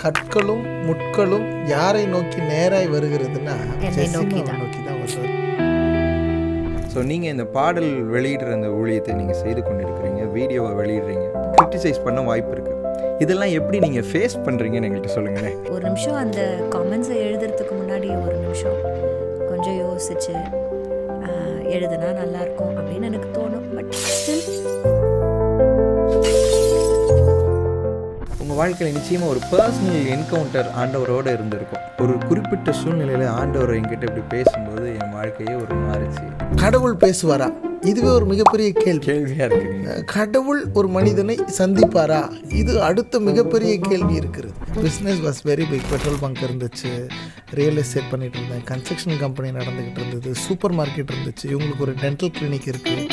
கற்களும் முட்களும் யாரை நோக்கி நேராய் வருகிறதுன்னா நோக்கி தான் வருது. ஸோ நீங்கள் இந்த பாடல் வெளியிடுற அந்த ஊழியத்தை நீங்கள் செய்து கொண்டிருக்கிறீங்க, வீடியோவை வெளியிடுறீங்க, கிரிட்டிசைஸ் பண்ண வாய்ப்பு இருக்குது. இதெல்லாம் எப்படி நீங்கள் ஃபேஸ் பண்ணுறீங்கன்னு எங்கள்கிட்ட சொல்லுங்களேன். ஒரு நிமிஷம் அந்த காமெண்ட்ஸை எழுதுறதுக்கு முன்னாடி ஒரு நிமிஷம் கொஞ்சம் யோசிச்சு எழுதுனா நல்லாயிருக்கும் அப்படின்னு எனக்கு தோணும். பட் ஸ்டில் உங்கள் வாழ்க்கையில் நிச்சயமாக ஒரு பர்சனல் என்கவுண்டர் ஆண்டவரோடு இருந்திருக்கும். ஒரு குறிப்பிட்ட சூழ்நிலையில் ஆண்டவர் என்கிட்ட இப்படி பேசும்போது என் வாழ்க்கையே ஒரு மாறிச்சு. கடவுள் பேசுவாரா? இதுவே ஒரு மிகப்பெரிய கேள்வியாக இருக்குங்க. கடவுள் ஒரு மனிதனை சந்திப்பாரா? இது அடுத்த மிகப்பெரிய கேள்வி இருக்கிறது. Business was very big. Petrol bunk இருந்துச்சு, ரியல் எஸ்டேட் பண்ணிட்டு இருந்தேன், கன்ஸ்ட்ரக்ஷன் கம்பெனி நடந்துகிட்டு இருந்தது, சூப்பர் மார்க்கெட் இருந்துச்சு, இவங்களுக்கு ஒரு டென்டல் கிளினிக் இருக்குது,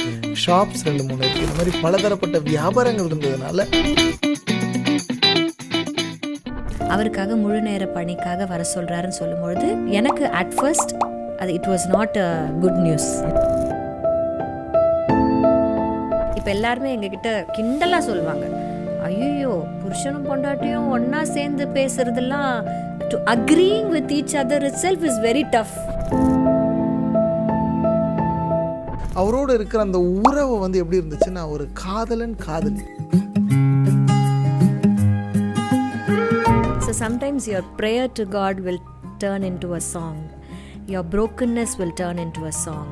ஷாப்ஸ் 2-3 இருக்குது. இந்த மாதிரி பலதரப்பட்ட வியாபாரங்கள் இருந்ததுனால அவருக்காக முழு நேர பணிக்காக வர சொல்கிறாருன்னு சொல்லும்பொழுது எனக்கு அட் ஃபர்ஸ்ட் அது it was not a good news. இப்போ எல்லாருமே எங்ககிட்ட கிண்டலாக சொல்லுவாங்க, ஐயோ புருஷனும் பொண்டாட்டியும் ஒன்றா சேர்ந்து பேசுறதெல்லாம் to agreeing with each other itself is very tough. அவரோடு இருக்கிற அந்த உறவு வந்து எப்படி இருந்துச்சுன்னா ஒரு காதலன் காதலி. So sometimes your prayer to God will turn into a song. Your brokenness will turn into a song.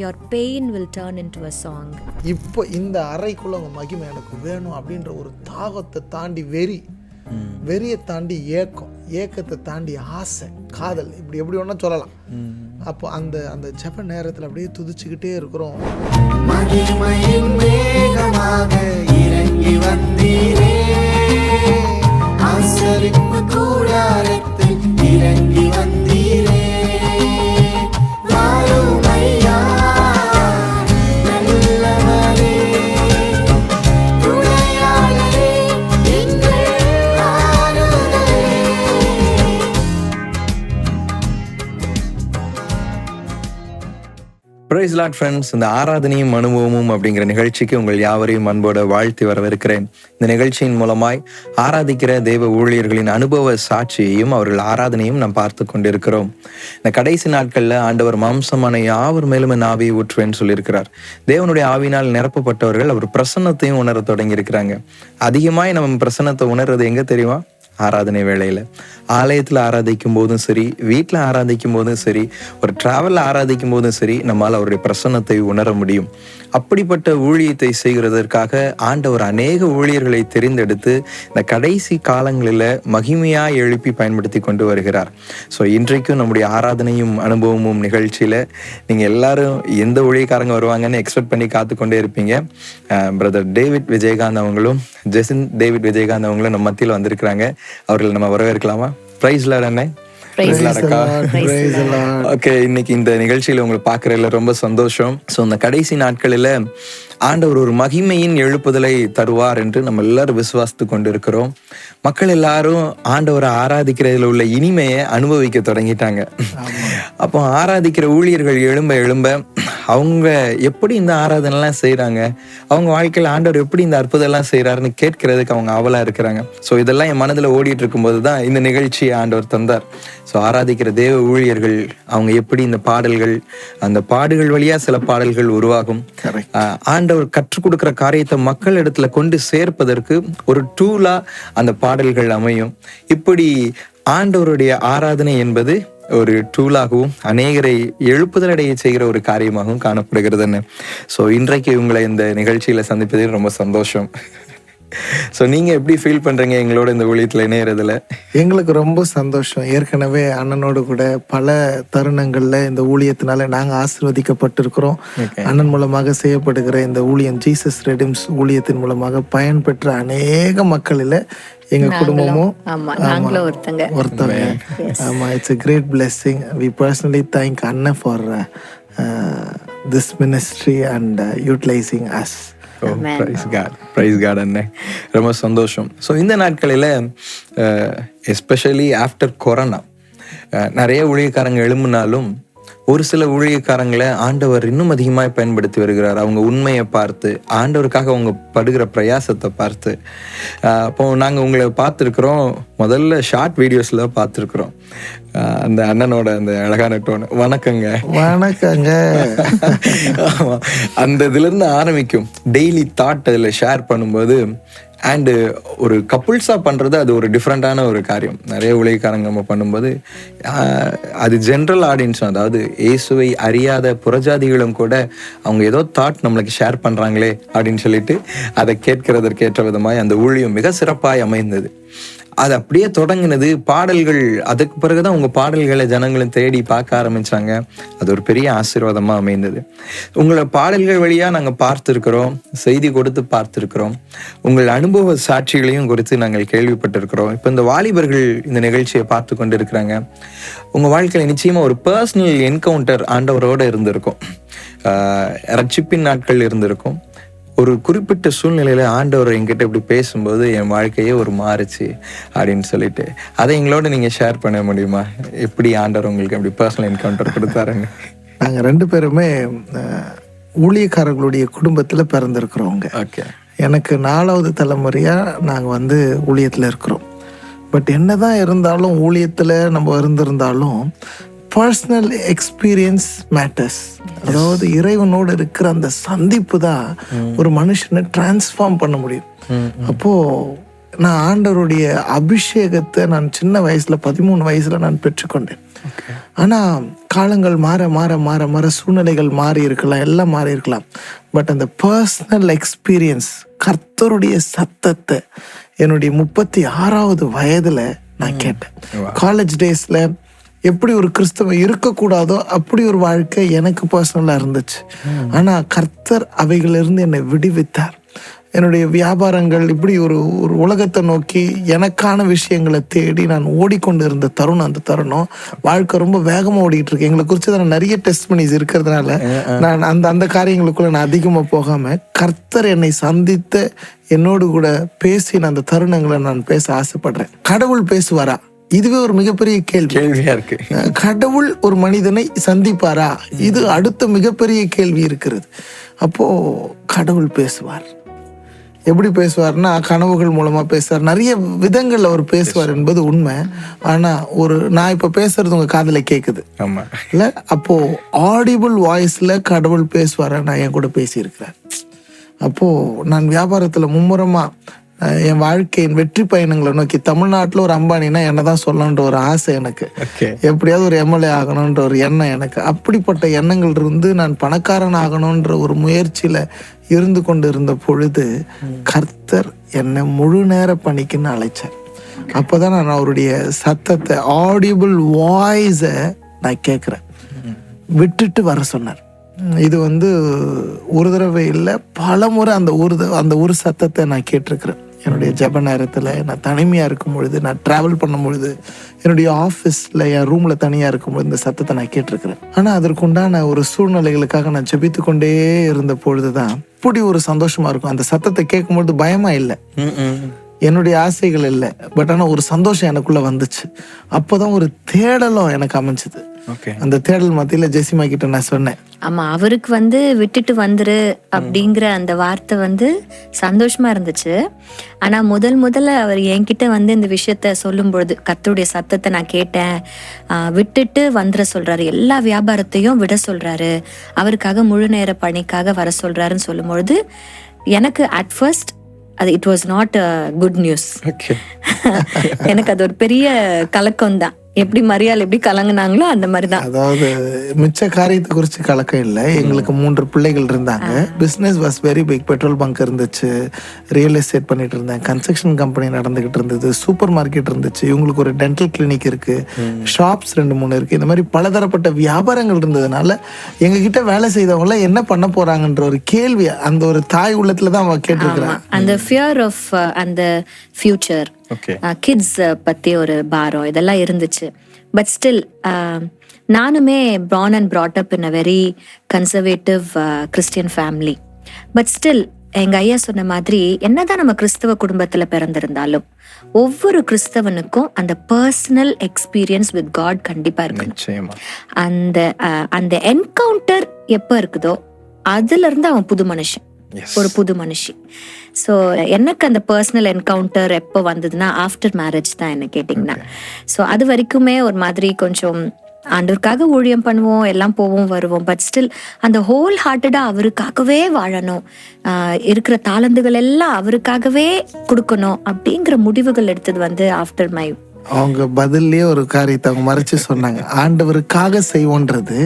Your pain will turn into a song. இப்போ இந்த அறைக்குள்ள உங்க மகிமை எனக்கு வேணும் அப்படின்ற ஒரு தாகத்தை தாண்டி வெறியை தாண்டி ஏக்கத்தை தாண்டி ஆசை, காதல், இப்படி எப்படி வேணா சொல்லலாம். அப்போ அந்த ஜெப நேரத்தில் அப்படியே துதிச்சுக்கிட்டே இருக்கிறோம். மகிமையின் மேகமாக இறங்கி வந்தீரே, ஆசரிப்பு கூடாரத்தில் இறங்கி வந்தீரே, வாருமையா நல்லவரே, துணையாளரே, எங்கள் ஆறுதலே. பிரைஸ் லார்ட் ஃப்ரெண்ட்ஸ், இந்த ஆராதனையும் அனுபவமும் அப்படிங்கிற நிகழ்ச்சிக்கு உங்கள் யாவரையும் அன்போட வாழ்த்தி வரவேற்கிறேன். இந்த நிகழ்ச்சியின் மூலமாய் ஆராதிக்கிற தேவ ஊழியர்களின் அனுபவ சாட்சியையும் அவர்கள் ஆராதனையும் நாம் பார்த்து கொண்டிருக்கிறோம். இந்த கடைசி நாட்களில் ஆண்டவர் மாம்சமான யாவர் மேலும் என் ஆவியை ஊற்றுவேன்னு சொல்லியிருக்கிறார். தேவனுடைய ஆவினால் நிரப்பப்பட்டவர்கள் அவர் பிரசன்னத்தையும் உணர தொடங்கி இருக்கிறாங்க. அதிகமாய் நம்ம பிரசன்னத்தை உணர்றது எங்க தெரியுமா? ஆராதனை வேளையில், ஆலயத்தில் ஆராதிக்கும் போதும் சரி, வீட்டில் ஆராதிக்கும் போதும் சரி, ஒரு டிராவலில் ஆராதிக்கும் போதும் சரி, நம்மால் அவருடைய பிரசன்னத்தை உணர முடியும். அப்படிப்பட்ட ஊழியத்தை செய்கிறதற்காக ஆண்டவர் அநேக ஊழியர்களை தெரிந்தெடுத்து இந்த கடைசி காலங்களில் மகிமையாக எழுப்பி பயன்படுத்தி கொண்டு வருகிறார். ஸோ இன்றைக்கும் நம்முடைய ஆராதனையும் அனுபவமும் நிகழ்ச்சியில் நீங்கள் எல்லாரும் எந்த ஊழியக்காரங்க வருவாங்கன்னு எக்ஸ்பெக்ட் பண்ணி காத்து கொண்டே இருப்பீங்க. பிரதர் டேவிட் விஜயகாந்த் அவங்களும் ஜெசின் டேவிட் விஜயகாந்த் அவங்களும் நம்ம மத்தியில் வந்திருக்கிறாங்க. அவர்களை நம்ம வரவேற்கலாமா? பிரைஸ் லார்ட் அண்ணே. ஓகே, இன்னைக்கு இந்த நிகழ்ச்சியில உங்களை பார்க்கறதுல ரொம்ப சந்தோஷம். ஸோ இந்த கடைசி நாட்களில் ஆண்டவர் ஒரு மகிமையின் எழுப்புதலை தருவார் என்று நம்ம எல்லாரும் விசுவாசித்து கொண்டிருக்கிறோம். மக்கள் எல்லாரும் ஆண்டவரை ஆராதிக்கிறதுல உள்ள இனிமையை அனுபவிக்க தொடங்கிட்டாங்க. அப்போ ஆராதிக்கிற ஊழியர்கள் எழும்ப அவங்க எப்படி இந்த ஆராதனைலாம் செய்கிறாங்க, அவங்க வாழ்க்கையில் ஆண்டவர் எப்படி இந்த அற்புதம்லாம் செய்கிறாருன்னு கேட்கறதுக்கு அவங்க ஆவலாக இருக்கிறாங்க. ஸோ இதெல்லாம் என் மனதில் ஓடிட்டு இருக்கும்போது தான் இந்த நிகழ்ச்சியை ஆண்டவர் தந்தார். ஸோ ஆராதிக்கிற தேவ ஊழியர்கள் அவங்க எப்படி இந்த பாடல்கள், அந்த பாடுகள் வழியாக சில பாடல்கள் உருவாகும். ஆண்டவர் கற்றுக் கொடுக்குற காரியத்தை மக்கள் இடத்துல கொண்டு சேர்ப்பதற்கு ஒரு டூலா அந்த பாடல்கள் அமையும். இப்படி ஆண்டவருடைய ஆராதனை என்பது ஒரு டூலாகவும் அநேகரை எழுப்புதலடைய செய்கிற ஒரு காரியமாகவும் காணப்படுகிறதுன்னு. ஸோ இன்றைக்கு உங்களை இந்த நிகழ்ச்சியில் சந்திப்பதில் ரொம்ப சந்தோஷம். ஸோ நீங்கள் எப்படி ஃபீல் பண்ணுறீங்க எங்களோட இந்த ஊழியத்தில் இணையறதுல? எங்களுக்கு ரொம்ப சந்தோஷம். ஏற்கனவே அண்ணனோடு கூட பல தருணங்களில் இந்த ஊழியத்தினால நாங்கள் ஆசீர்வதிக்கப்பட்டிருக்கிறோம். அண்ணன் மூலமாக செய்யப்படுகிற இந்த ஊழியம், ஜீசஸ் ரெடிம்ஸ் ஊழியத்தின் மூலமாக பயன்பெற்ற அநேக மக்களில் எங்க குடும்பமும் ஒருத்தவங்க. ஆமா, it's a great blessing. We personally thank Anna for this ministry and utilizing us. Praise God அண்ணே, ரொம்ப சந்தோஷம். ஸோ இந்த நாட்களில் எஸ்பெஷலி ஆஃப்டர் கொரோனா நிறைய ஊழியக்காரங்க எழும்பினாலும் ஒரு சில ஊழியக்காரங்களை ஆண்டவர் இன்னும் அதிகமாக பயன்படுத்தி வருகிறார். அவங்க உண்மையை பார்த்து, ஆண்டவருக்காக அவங்க படுகிற பிரயாசத்தை பார்த்து. அப்போ நாங்கள் உங்களை பார்த்துருக்குறோம், முதல்ல ஷார்ட் வீடியோஸில் பார்த்துருக்குறோம். அந்த அண்ணனோட அந்த அழகான டோன், வணக்கங்க வணக்கங்க. அந்த இதுலேருந்து ஆரம்பிக்கும். டெய்லி தாட் அதில் ஷேர் பண்ணும்போது, அண்டு ஒரு கப்புள்ஸாக பண்ணுறது அது ஒரு டிஃப்ரெண்ட்டான ஒரு காரியம். நிறைய ஊழியக்காரங்க நம்ம பண்ணும்போது அது ஜென்ரல் ஆடியன்ஸ், அதாவது இயேசுவை அறியாத புறஜாதிகளும் கூட அவங்க ஏதோ தாட் நம்மளுக்கு ஷேர் பண்ணுறாங்களே அப்படின்னு சொல்லிட்டு அதை கேட்கிறதற்கேற்ற விதமாய் அந்த ஊழியம் மிக சிறப்பாய் அமைந்தது. அது அப்படியே தொடங்கினது. பாடல்கள் அதுக்கு பிறகுதான் உங்க பாடல்களை ஜனங்களும் தேடி பார்க்க ஆரம்பிச்சாங்க. அது ஒரு பெரிய ஆசீர்வாதமா அமைந்தது. உங்களை பாடல்கள் வழியா நாங்க பார்த்திருக்கிறோம், செய்தி கொடுத்து பார்த்திருக்கிறோம், உங்கள் அனுபவ சாட்சிகளையும் குறித்து நாங்கள் கேள்விப்பட்டிருக்கிறோம். இப்போ இந்த வாலிபர்கள் இந்த நிகழ்ச்சியை பார்த்து கொண்டு இருக்கிறாங்க. உங்க வாழ்க்கையில நிச்சயமா ஒரு பர்சனல் என்கவுண்டர் ஆண்டவரோட இருந்திருக்கும், ரட்சிப்பின் நாட்கள் இருந்திருக்கும். ஒரு குறிப்பிட்ட சூழ்நிலையில ஆண்டவர் என்கிட்ட இப்படி பேசும்போது என் வாழ்க்கையே ஒரு மாறுச்சு அப்படின்னு சொல்லிட்டு அதை எங்களோட நீங்க ஷேர் பண்ண முடியுமா? எப்படி ஆண்டவர் உங்களுக்கு அப்படி பர்சனல் என்கவுண்டர் கொடுத்தாருங்க? நாங்க 2 பேருமே ஊழியக்காரர்களுடைய குடும்பத்துல பிறந்திருக்கிறோங்க. ஓகே. எனக்கு 4வது தலைமுறையா நாங்க ஊழியத்துல இருக்கிறோம். பட் என்னதான் இருந்தாலும் ஊழியத்துல நம்ம இருந்திருந்தாலும் பர்சனல் எக்ஸ்பீரியன்ஸ் மேட்டர்ஸ். அதாவது இறைவனோடு இருக்கிற அந்த சந்திப்பு தான் ஒரு மனுஷனை டிரான்ஸ்ஃபார்ம் பண்ண முடியும். அப்போ நான் ஆண்டவருடைய அபிஷேகத்தை நான் சின்ன வயசுல 13 வயசுல நான் பெற்றுக்கொண்டேன். ஆனா காலங்கள் மாற மாற மாற மாற சூழ்நிலைகள் மாறி இருக்கலாம், எல்லாம் மாறி இருக்கலாம். பட் அந்த பர்சனல் எக்ஸ்பீரியன்ஸ், கர்த்தருடைய சத்தத்தை என்னுடைய 36வது வயதுல நான் கேட்டேன். காலேஜ் டேஸ்ல எப்படி ஒரு கிறிஸ்தவ இருக்கக்கூடாதோ அப்படி ஒரு வாழ்க்கை எனக்கு பர்சனலா இருந்துச்சு. ஆனா கர்த்தர் அவைகளிலிருந்து என்னை விடுவித்தார். என்னுடைய வியாபாரங்கள் இப்படி ஒரு உலகத்தை நோக்கி எனக்கான விஷயங்களை தேடி நான் ஓடிக்கொண்டு இருந்த தருணம், அந்த தருணம் வாழ்க்கை ரொம்ப வேகமா ஓடிட்டு இருக்கு. எங்களை குறித்து நான் நிறைய டெஸ்ட் பண்ணிஸ் இருக்கிறதுனால நான் அந்த காரியங்களுக்குள்ள நான் அதிகமா போகாம கர்த்தர் என்னை சந்தித்த என்னோடு கூட பேசின அந்த தருணங்களை நான் பேச ஆசைப்படுறேன். கடவுள் பேசுவாரா? இதுவே ஒரு மிகப்பெரிய கேள்வியா இருக்கு. கடவுள் ஒரு மனிதனை சந்திப்பாரா? இது அடுத்த மிகப்பெரிய கேள்வி இருக்கிறது. அப்போ கடவுள் பேசுவார். எப்படி பேசுவார்னா கனவுகள் மூலமா பேசுவார், நிறைய விதங்கள்ல அவர் பேசுவார் என்பது உண்மை. ஆனா நான் இப்ப பேசுறது உங்க காதுல கேக்குது இல்ல? அப்போ ஆடிபிள் வாய்ஸ்ல கடவுள் பேசுவார நான் என் கூட பேசியிருக்கிறேன். அப்போ நான் வியாபாரத்துல மும்முரமா என் வாழ்க்கையின் வெற்றி பயணங்களை நோக்கி, தமிழ்நாட்டுல ஒரு அம்பானினா என்னதான் சொல்லணுன்ற ஒரு ஆசை எனக்கு, எப்படியாவது ஒரு எம்எல்ஏ ஆகணும்ன்ற ஒரு எண்ணம் எனக்கு. அப்படிப்பட்ட எண்ணங்கள் இருந்து நான் பணக்காரன் ஆகணும்ன்ற ஒரு முயற்சியில இருந்து கொண்டு இருந்த பொழுது கர்த்தர் என்னை முழு நேர பணிக்குன்னு அழைச்சார். அப்பதான் நான் அவருடைய சத்தத்தை, ஆடிபிள் வாய்ஸை நான் கேட்கிறேன். விட்டுட்டு வர சொன்னார். இது ஒரு தடவை இல்லை, பல முறை அந்த ஒரு சத்தத்தை நான் கேட்டிருக்கிறேன். என்னுடைய ஜெப நேரத்தில், நான் தனிமையாக இருக்கும் பொழுது, நான் ட்ராவல் பண்ணும் பொழுது, என்னுடைய ஆஃபீஸில் என் ரூமில் தனியாக இருக்கும்பொழுது இந்த சத்தத்தை நான் கேட்டிருக்கிறேன். ஆனால் அதற்குண்டான ஒரு சூழ்நிலைகளுக்காக நான் ஜெபித்து கொண்டே இருந்த பொழுது தான் இப்படி ஒரு சந்தோஷமாக இருக்கும். அந்த சத்தத்தை கேட்கும்பொழுது பயமாக இல்லை, என்னுடைய ஆசைகள் இல்லை, பட் ஆனால் ஒரு சந்தோஷம் எனக்குள்ள வந்துச்சு. அப்போதான் ஒரு தேடலும் எனக்கு அமைஞ்சது. அந்த தேடல் மத்தியில ஜெசிமா கிட்ட நான் சொன்னேன், ஆமா, அவருக்கு விட்டுட்டு வந்துரு அப்படிங்கிற அந்த வார்த்தை சந்தோஷமா இருந்துச்சு. ஆனா முதல்ல அவர் என்கிட்ட இந்த விஷயத்த சொல்லும் பொழுது, கர்த்தருடைய சத்தத்தை நான் கேட்டேன், விட்டுட்டு வந்துட சொல்றாரு, எல்லா வியாபாரத்தையும் விட சொல்றாரு, அவருக்காக முழு நேர பணிக்காக வர சொல்றாருன்னு சொல்லும் பொழுது எனக்கு அட் ஃபர்ஸ்ட் அது it was not a good news. எனக்கு அது ஒரு பெரிய கலக்கம் தான். எப்படி மரியாள் எப்படி கலங்குனாங்களோ அந்த மாதிரிதான். அதாவது மிச்ச காரியத்தை குறிச்சு கலக்கம் இல்லை. எங்களுக்கு 3 பிள்ளைகள் இருந்தாங்க. Business was very big. Petrol bunk இருந்துச்சு, ரியல் எஸ்டேட் பண்ணிட்டு இருந்தேன், கன்ஸ்ட்ரக்ஷன் கம்பெனி நடந்துகிட்டு இருந்தது, சூப்பர் மார்க்கெட் இருந்துச்சு, இவங்களுக்கு ஒரு டென்டல் கிளினிக் இருக்கு, ஷாப்ஸ் 2-3 இருக்கு. இந்த மாதிரி பலதரப்பட்ட வியாபாரங்கள் இருந்ததுனால எங்ககிட்ட வேலை செய்தவங்கள என்ன பண்ண போறாங்கன்ற ஒரு கேள்வி அந்த ஒரு தாய் உள்ளத்துலதான் அவங்க கேட்டிருக்கிறாங்க. அந்த ஃபியர் ஆஃப் அந்த ஃபியூச்சர், கிட்ஸ் பத்தி ஒரு பாரம் இதெல்லாம் இருந்துச்சு. பட் ஸ்டில் நானுமே born and brought up in a very conservative Christian family. But still எங்க ஐயா சொன்ன மாதிரி என்னதான் நம்ம கிறிஸ்தவ குடும்பத்துல பிறந்திருந்தாலும் ஒவ்வொரு கிறிஸ்தவனுக்கும் அந்த பர்சனல் எக்ஸ்பீரியன்ஸ் வித் காட் கண்டிப்பா இருக்கு. நிச்சயமா. அந்த என்கவுண்டர் எப்ப இருக்குதோ அதுல இருந்து அவன் புது மனுஷன், Yes. ஒரு புது மனுஷி. ஸோ எனக்கு அந்த பர்சனல் என்கவுண்டர் எப்போ வந்ததுன்னா ஆஃப்டர் மேரேஜ் தான் என்ன கேட்டிங்கன்னா. ஸோ அது வரைக்குமே ஒரு மாதிரி கொஞ்சம் ஆண்டவருக்காக ஊழியம் பண்ணுவோம், எல்லாம் போவோம் வருவோம், பட் ஸ்டில் அந்த ஹோல் ஹார்ட்டடா அவருக்காகவே வாழணும், இருக்கிற தாளந்துகள் எல்லாம் அவருக்காகவே கொடுக்கணும் அப்படிங்கிற முடிவுகள் எடுத்தது வந்து ஆஃப்டர் மை. அவங்க பதிலே ஒரு காரியத்தை அவங்க மறைச்சு சொன்னாங்க, ஆண்டவருக்காக செய்வோன்றது.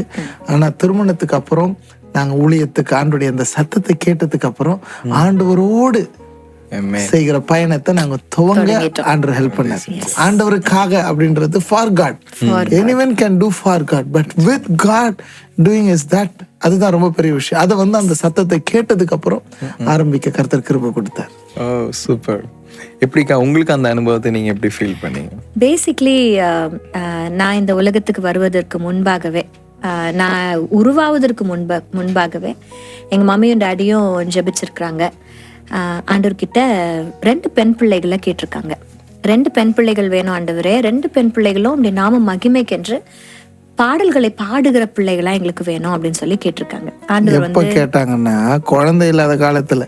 ஆனா திருமணத்துக்கு அப்புறம் நாங்க ஊழியத்துக்கு ஆண்டுடைய அந்த சத்தத்தை கேட்டதுக்கு அப்புறம் ஆண்டவரோடு செய்கிற பயணத்தை நாங்க துவங்க ஆண்டவர் ஹெல்ப் பண்ணார். ஆண்டவருக்காக அப்படின்றது for God, anyone can do for God, but with God doing is that. அதுதான் ரொம்ப பெரிய விஷயம். அதை வந்து அந்த சத்தத்தை கேட்டதுக்கு அப்புறம் ஆரம்பிக்க கர்த்தர் கிருபை கொடுத்தார். ஓ சூப்பர். எப்படிக்கா உங்களுக்கு அந்த அனுபவத்தை நீங்க எப்படி ஃபீல் பண்ணீங்க? பேசிக்லி நான் இந்த உலகத்துக்கு வருவதற்கு முன்பாகவே, நான் உருவாவதற்கு முன்பாகவே எங்க மம்மியும் டாடியும் ஜெபிச்சிருக்கிறாங்க. ஆண்டவர்கிட்ட 2 பெண் பிள்ளைகளை கேட்டிருக்காங்க. 2 பெண் பிள்ளைகள் வேணும் ஆண்டவரே, 2 பெண் பிள்ளைகளும் அப்படி நாம மகிமைக்கென்று பாடல்களை பாடுகிற பிள்ளைகளா எங்களுக்கு வேணும் அப்படின்னு சொல்லி கேட்டிருக்காங்க. ஆண்டவர் எப்ப கேட்டாங்கன்னா குழந்தை இல்லாத காலத்துல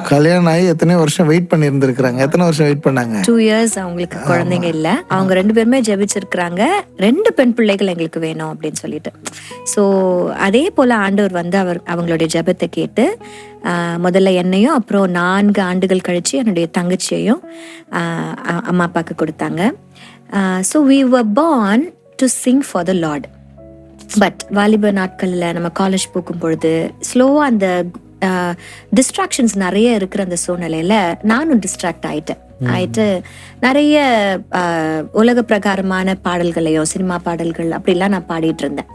கல்யாணம் ஆகி எத்தனை வருஷம் வெயிட் பண்ணி இருந்திருக்கிறாங்க. எத்தனை வருஷம் வெயிட் பண்ணாங்க? 2 years அவங்களுக்கு குழந்தைங்க இல்ல. அவங்க 2 பேருமே ஜெபிச்சிருக்கிறாங்க, 2 பெண் பிள்ளைகள் எங்களுக்கு வேணும் அப்படின்னு சொல்லிட்டு. ஸோ அதே போல ஆண்டவர் வந்து அவங்களுடைய ஜெபத்தை கேட்டு முதல்ல என்னையும் அப்புறம் 4 ஆண்டுகள் கழிச்சு என்னுடைய தங்கச்சியையும் அம்மா அப்பாவுக்கு கொடுத்தாங்க. So we were born to sing for the Lord. But வாலிப நாட்கள்ல நம்ம காலேஜ் போகும் பொழுது ஸ்லோவா அந்த டிஸ்ட்ராக்ஷன்ஸ் நிறைய இருக்கிற அந்த சூழ்நிலையில நானும் டிஸ்ட்ராக்ட் ஆயிட்டு நிறைய உலக பிரகாரமான பாடல்களையும் சினிமா பாடல்கள் அப்படிலாம் நான் பாடிட்டு இருந்தேன்.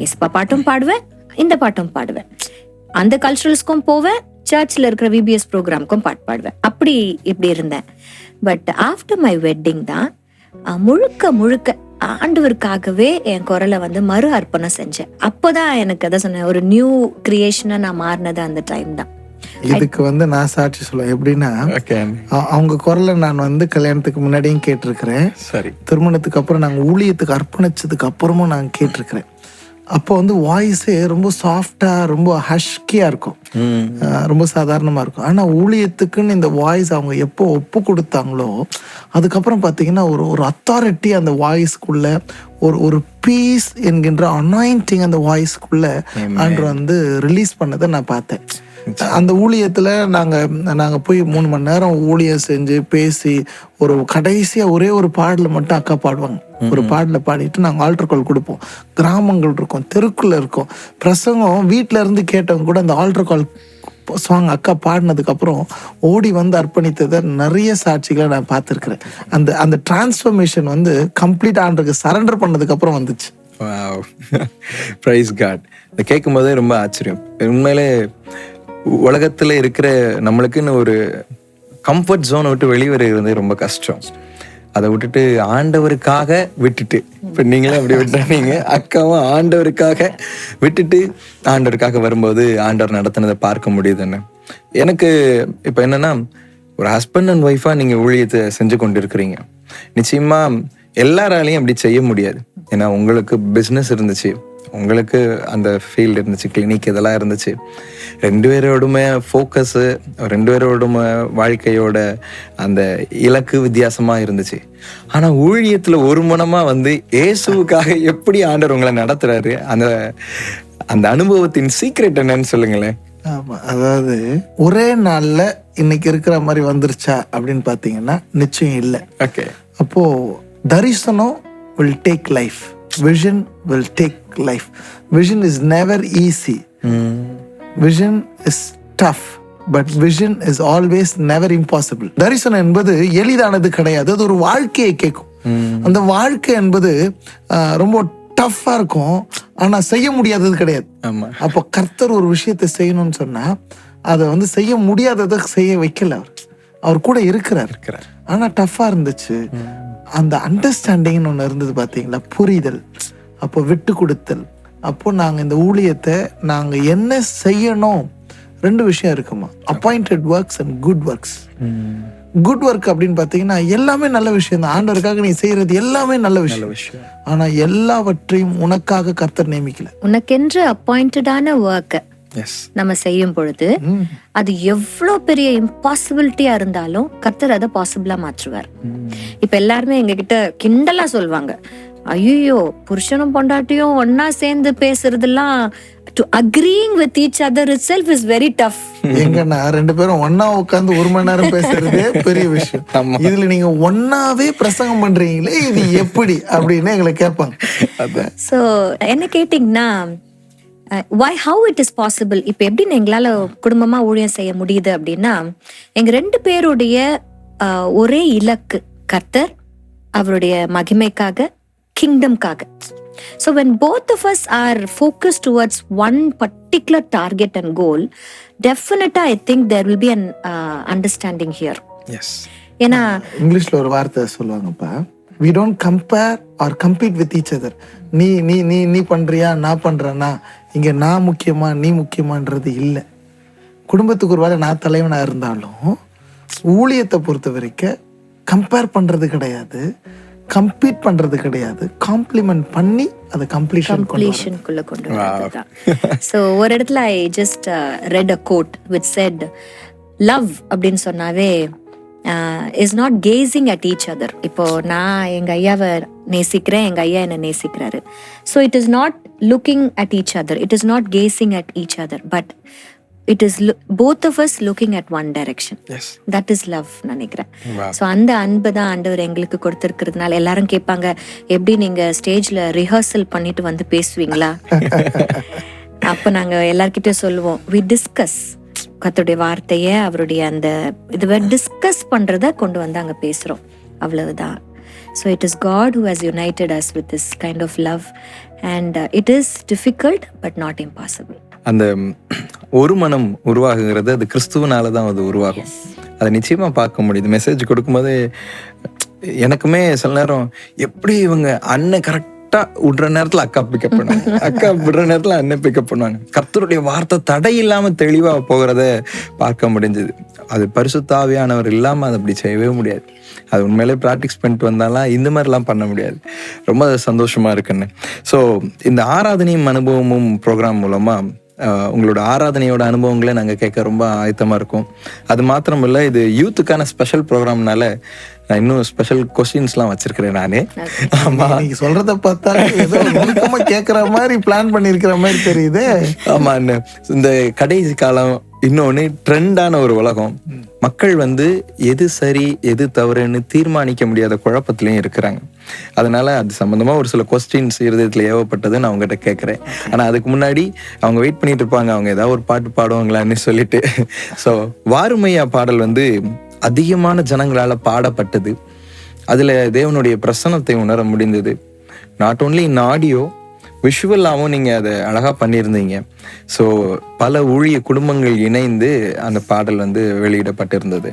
இஸ்பா பாட்டும் பாடுவேன், இந்த பாட்டும் பாடுவேன், அந்த கல்ச்சுரல்ஸ்க்கும் போவேன், சர்ச்சில் இருக்கிற விபிஎஸ் ப்ரோக்ராம்க்கும் பாட்டு பாடுவேன், அப்படி இப்படி இருந்தேன். பட் ஆஃப்டர் மை வெட்டிங் தான் முழுக்க ஆண்டவருக்காகவே என் குரலை வந்து மறு அர்ப்பணம் செஞ்சேன். அப்போதான் எனக்கு அதான் சொன்னேன், ஒரு நியூ கிரியேஷனா நான் மாறினது அந்த டைம் தான். இதுக்கு வந்து நான் சாட்சி சொல்லுவேன். எப்படின்னா அவங்க குரலை நான் வந்து கல்யாணத்துக்கு முன்னாடியும் கேட்டிருக்கிறேன், திருமணத்துக்கு அப்புறம் நாங்கள் ஊழியத்துக்கு அர்ப்பணிச்சதுக்கு அப்புறமும் நான் கேட்டிருக்கிறேன். அப்போ வந்து வாய்ஸே ரொம்ப சாஃப்டா ரொம்ப ஹஷ்கியா இருக்கும், ரொம்ப சாதாரணமா இருக்கும். ஆனா ஊழியத்துக்குன்னு இந்த வாய்ஸ் அவங்க எப்போ ஒப்பு கொடுத்தாங்களோ அதுக்கப்புறம் பார்த்தீங்கன்னா ஒரு அத்தாரிட்டி அந்த வாய்ஸ்க்குள்ள, ஒரு பீஸ் என்கின்ற அனாயிண்டிங் அந்த வாய்ஸ்க்குள்ள ஆண்டவர் வந்து ரிலீஸ் பண்ணதை நான் பார்த்தேன். அந்த ஊழியத்துல நாங்க போய் 3 மணி நேரம் ஊழியம் செஞ்சு பேசி ஒரு கடைசியா ஒரே ஒரு பாடல மட்டும் அக்கா பாடுவாங்க. ஒரு பாடல பாடிட்டு நாங்க ஆல்டர் கால் கொடுப்போம். கிராமங்கள் இருக்கும், தெருக்குள்ள இருக்கும், பிரசங்கம் வீட்டுல இருந்து கேட்டவங்க கூட அந்த ஆல்டர் கால் சாங் அக்கா பாடினதுக்கு அப்புறம் ஓடி வந்து அர்ப்பணித்ததை நிறைய சாட்சிகளை நான் பார்த்துருக்கிறேன். அந்த டிரான்ஸ்ஃபர்மேஷன் வந்து கம்ப்ளீட் ஆண்டருக்கு சரண்டர் பண்ணதுக்கு அப்புறம் வந்துச்சு. Praise God. இதை கேட்கும் போதே ரொம்ப ஆச்சரியம். உண்மையிலே உலகத்துல இருக்கிற நம்மளுக்குன்னு ஒரு கம்ஃபர்ட் ஜோனை விட்டு வெளிவருகிறது ரொம்ப கஷ்டம். அதை விட்டுட்டு ஆண்டவருக்காக விட்டுட்டு, இப்போ நீங்களே அப்படி விட்டுறீங்க, அக்காவும் ஆண்டவருக்காக விட்டுட்டு ஆண்டவருக்காக வரும்போது ஆண்டவர் நடத்தினதை பார்க்க முடியுதுன்னு. எனக்கு இப்போ என்னன்னா, ஒரு ஹஸ்பண்ட் அண்ட் ஒய்ஃபா நீங்க ஊழியத்தை செஞ்சு கொண்டு இருக்கிறீங்க. நிச்சயமா எல்லாராலையும் அப்படி செய்ய முடியாது. ஏன்னா உங்களுக்கு பிஸ்னஸ் இருந்துச்சு, உங்களுக்கு அந்த ஃபீல்டு இருந்துச்சு, கிளினிக் இதெல்லாம் இருந்துச்சு. 2 பேரோடுமே ஃபோக்கஸு, 2 பேரோடுமே வாழ்க்கையோட அந்த இலக்கு வித்தியாசமா இருந்துச்சு. ஆனா ஊழியத்துல ஒரு மனமா வந்து இயேசுவுக்காக எப்படி ஆண்டவர் உங்களை நடத்துறாரு, அந்த அனுபவத்தின் சீக்ரெட் என்னன்னு சொல்லுங்களேன். ஆமா, அதாவது ஒரே நாள்ல இன்னைக்கு இருக்கிற மாதிரி வந்துருச்சா அப்படின்னு பாத்தீங்கன்னா நிச்சயம் இல்லை. ஓகே. அப்போ தரிசனம் will take life, vision will take life. Vision is never easy. Vision is tough, but vision is always never impossible. தரிசனம் என்பது எளிதானது கிடையாது, அது ஒரு வாழ்க்கையை கேட்கும். அந்த வாழ்க்கை என்பது ரொம்ப டஃப்பா இருக்கும், ஆனா செய்ய முடியாதது கிடையாது. அப்போ கர்த்தர் ஒரு விஷயத்தை செய்யணும்னு சொன்னா அதை வந்து செய்ய முடியாததை செய்ய வைக்கல, அவர் கூட இருக்கிறார். ஆனா டஃப்பா இருந்துச்சு. அந்த அண்டர்ஸ்டாண்டிங்னு ஒன்று இருந்தது பார்த்தீங்களா, புரிதல், அப்போ விட்டு கொடுத்தல். அப்போ நாங்கள் இந்த ஊழியத்தை நாங்கள் என்ன செய்யணும், 2 விஷயம் இருக்குமா, appointed works and good works. Good work அப்படின்னு பார்த்தீங்கன்னா எல்லாமே நல்ல விஷயம் தான், ஆண்டவருக்காக நீ செய்யறது எல்லாமே நல்ல விஷயம். ஆனா எல்லாவற்றையும் உனக்காக கர்த்தர் நியமிக்கல. உனக்கென்று அப்பாயிண்டடான ஒர்க்கை நம்ம செய்யும் பொழுது அது எவ்வளவு பெரிய இம்பாசிபிலிட்டியா இருந்தாலும் கர்த்தர் அதை பாசிபிளா மாற்றுவார். இப்ப எல்லாருமே எங்க கிட்ட கிண்டலா சொல்லுவாங்க, ஐயோ புருஷனும் பொண்டாட்டியும் ஒன்னா சேர்ந்து பேசுறதெல்லாம் to agreeing with each other itself is very tough. எங்கன்னா 2 பேரும் ஒன்னா உட்கார்ந்து 1 மணி நேரம் பேசுறதே பெரிய விஷயம். இதுல நீங்க ஒன்னாவே பிரசங்கம் பண்றீங்களே, இது எப்படி அப்படின்னு எங்களை கேட்பாங்க. சோ என்ன கேட்டீங்கன்னா, how it is possible, இப்ப எப்படி எங்களால குடும்பமா ஊழியம் செய்ய முடியுது அப்படின்னா, எங்க 2 பேருடைய ஒரே இலக்கு கர்த்தர், அவருடைய மகிமைக்காக, கிங்டம்காக. So when both of us are focused towards one particular target and goal, definitely I think there will be an understanding here. Yes. ஏன்னா இங்கிலீஷ்ல ஒரு வார்த்தை சொல்லுவாங்கப்பா, we don't compare or compete with each other. நீ நீ நீ நீ பண்றியா நான் பண்றேன்னா, இங்க நான் முக்கியமா நீ முக்கியமான்றது இல்லை. குடும்பத்துக்கு ஒரு வேளை நான் தலைவனா இருந்தாலும் ஊழியத்தை பொறுத்த வரைக்கும் கம்பேர் பண்றது கிடையாது, கம்பீட் பண்றது கிடையாது, காம்ப்ளிமெண்ட் பண்ணி அதை கம்ப்ளீஷனுக்குள்ள கொண்டு வரதுதான். சோ ஒரு இடத்துல I just read a quote which said love அப்படின்னு சொன்னாவே is not gazing at each other. இப்போ நான் எங்க ஐயாவை நேசிக்கிறேன், எங்க ஐயா என்ன நேசிக்கிறாரு. So it is not looking at each other, it is not gazing at each other, but it is both of us looking at one direction. Yes. That is love நினைக்கிறேன். So அந்த அன்பு தான் ஆண்டவர் எங்களுக்கு கொடுத்துருக்கிறதுனால எல்லாரும் கேட்பாங்க, எப்படி நீங்க ஸ்டேஜ்ல ரிஹர்சல் பண்ணிட்டு வந்து பேசுவீங்களா? அப்ப நாங்க எல்லார்கிட்டயும் சொல்லுவோம், we discuss. கர்த்தருடைய வார்த்தைய, அவருடைய அந்த இதுவை டிஸ்கஸ் பண்றத கொண்டு வந்து அங்க பேசுறோம், அவ்வளவுதான். So it is God who has united us with this kind of love, and it is difficult but not impossible. அந்த ஒரு மனம் உருவாகுகிறது அது கிறிஸ்துவனால தான் அது உருவாகும். அதை நிச்சயமா பார்க்க முடியுது. மெசேஜ் கொடுக்கும்போது எனக்குமே சில நேரம் எப்படி இவங்க அண்ணன் கரெக்டா விடுற நேரத்துல அக்கா பிக்கப் பண்ணுவாங்க, அக்கா விடுற நேரத்துல அண்ணன் பிக்கப் பண்ணுவாங்க. கர்த்தருடைய வார்த்தை தடை இல்லாம தெளிவா போகிறத பார்க்க முடிஞ்சது. அது பரிசுத்த ஆவியானவர் இல்லாம அது அப்படி செய்யவே முடியாது. அது உண்மையிலே ப்ராக்டிஸ் பண்ணிட்டு வந்தாலாம் இந்த மாதிரிலாம் பண்ண முடியாது. ரொம்ப சந்தோஷமா இருக்குன்னு. ஸோ இந்த ஆராதனையும் அனுபவமும் ப்ரோக்ராம் மூலமா உங்களோட ஆராதனையோட அனுபவங்களை நாங்கள் கேட்க ரொம்ப ஆயத்தமாக இருக்கோம். அது மாத்திரம் இல்லை, இது யூத்துக்கான ஸ்பெஷல் ப்ரோக்ராம்னால நான் இன்னும் ஸ்பெஷல் கொஸ்டின்ஸ்லாம் வச்சிருக்கிறேன் நானே. ஆமாம், நீங்க சொல்றத பார்த்தா ஏதோ நுணுக்கமா கேட்குற மாதிரி பிளான் பண்ணியிருக்கிற மாதிரி தெரியுது. ஆமாம், இந்த கடைசி காலம் இன்னொன்று ட்ரெண்டான ஒரு உலகம். மக்கள் எது சரி எது தவறுன்னு தீர்மானிக்க முடியாத குழப்பத்திலையும் இருக்கிறாங்க. அதனால அது சம்பந்தமா ஒரு சில கொஸ்டின்ஸ் இருதயத்துல ஏவப்பட்டது நான் அவங்ககிட்ட கேட்கறேன். ஆனா அதுக்கு முன்னாடி அவங்க வெயிட் பண்ணிட்டு இருப்பாங்க, அவங்க ஏதாவது ஒரு பாட்டு பாடுவாங்களான்னு சொல்லிட்டு. ஸோ வாருமையா பாடல் அதிகமான ஜனங்களால பாடப்பட்டது. அதுல தேவனுடைய பிரசன்னத்தை உணர முடிந்தது. நாட் ஓன்லி இன் ஆடியோ, விஷுவலாகவும் நீங்கள் அதை அழகாக பண்ணியிருந்தீங்க. ஸோ பல ஊழிய குடும்பங்கள் இணைந்து அந்த பாடல் வெளியிடப்பட்டிருந்தது.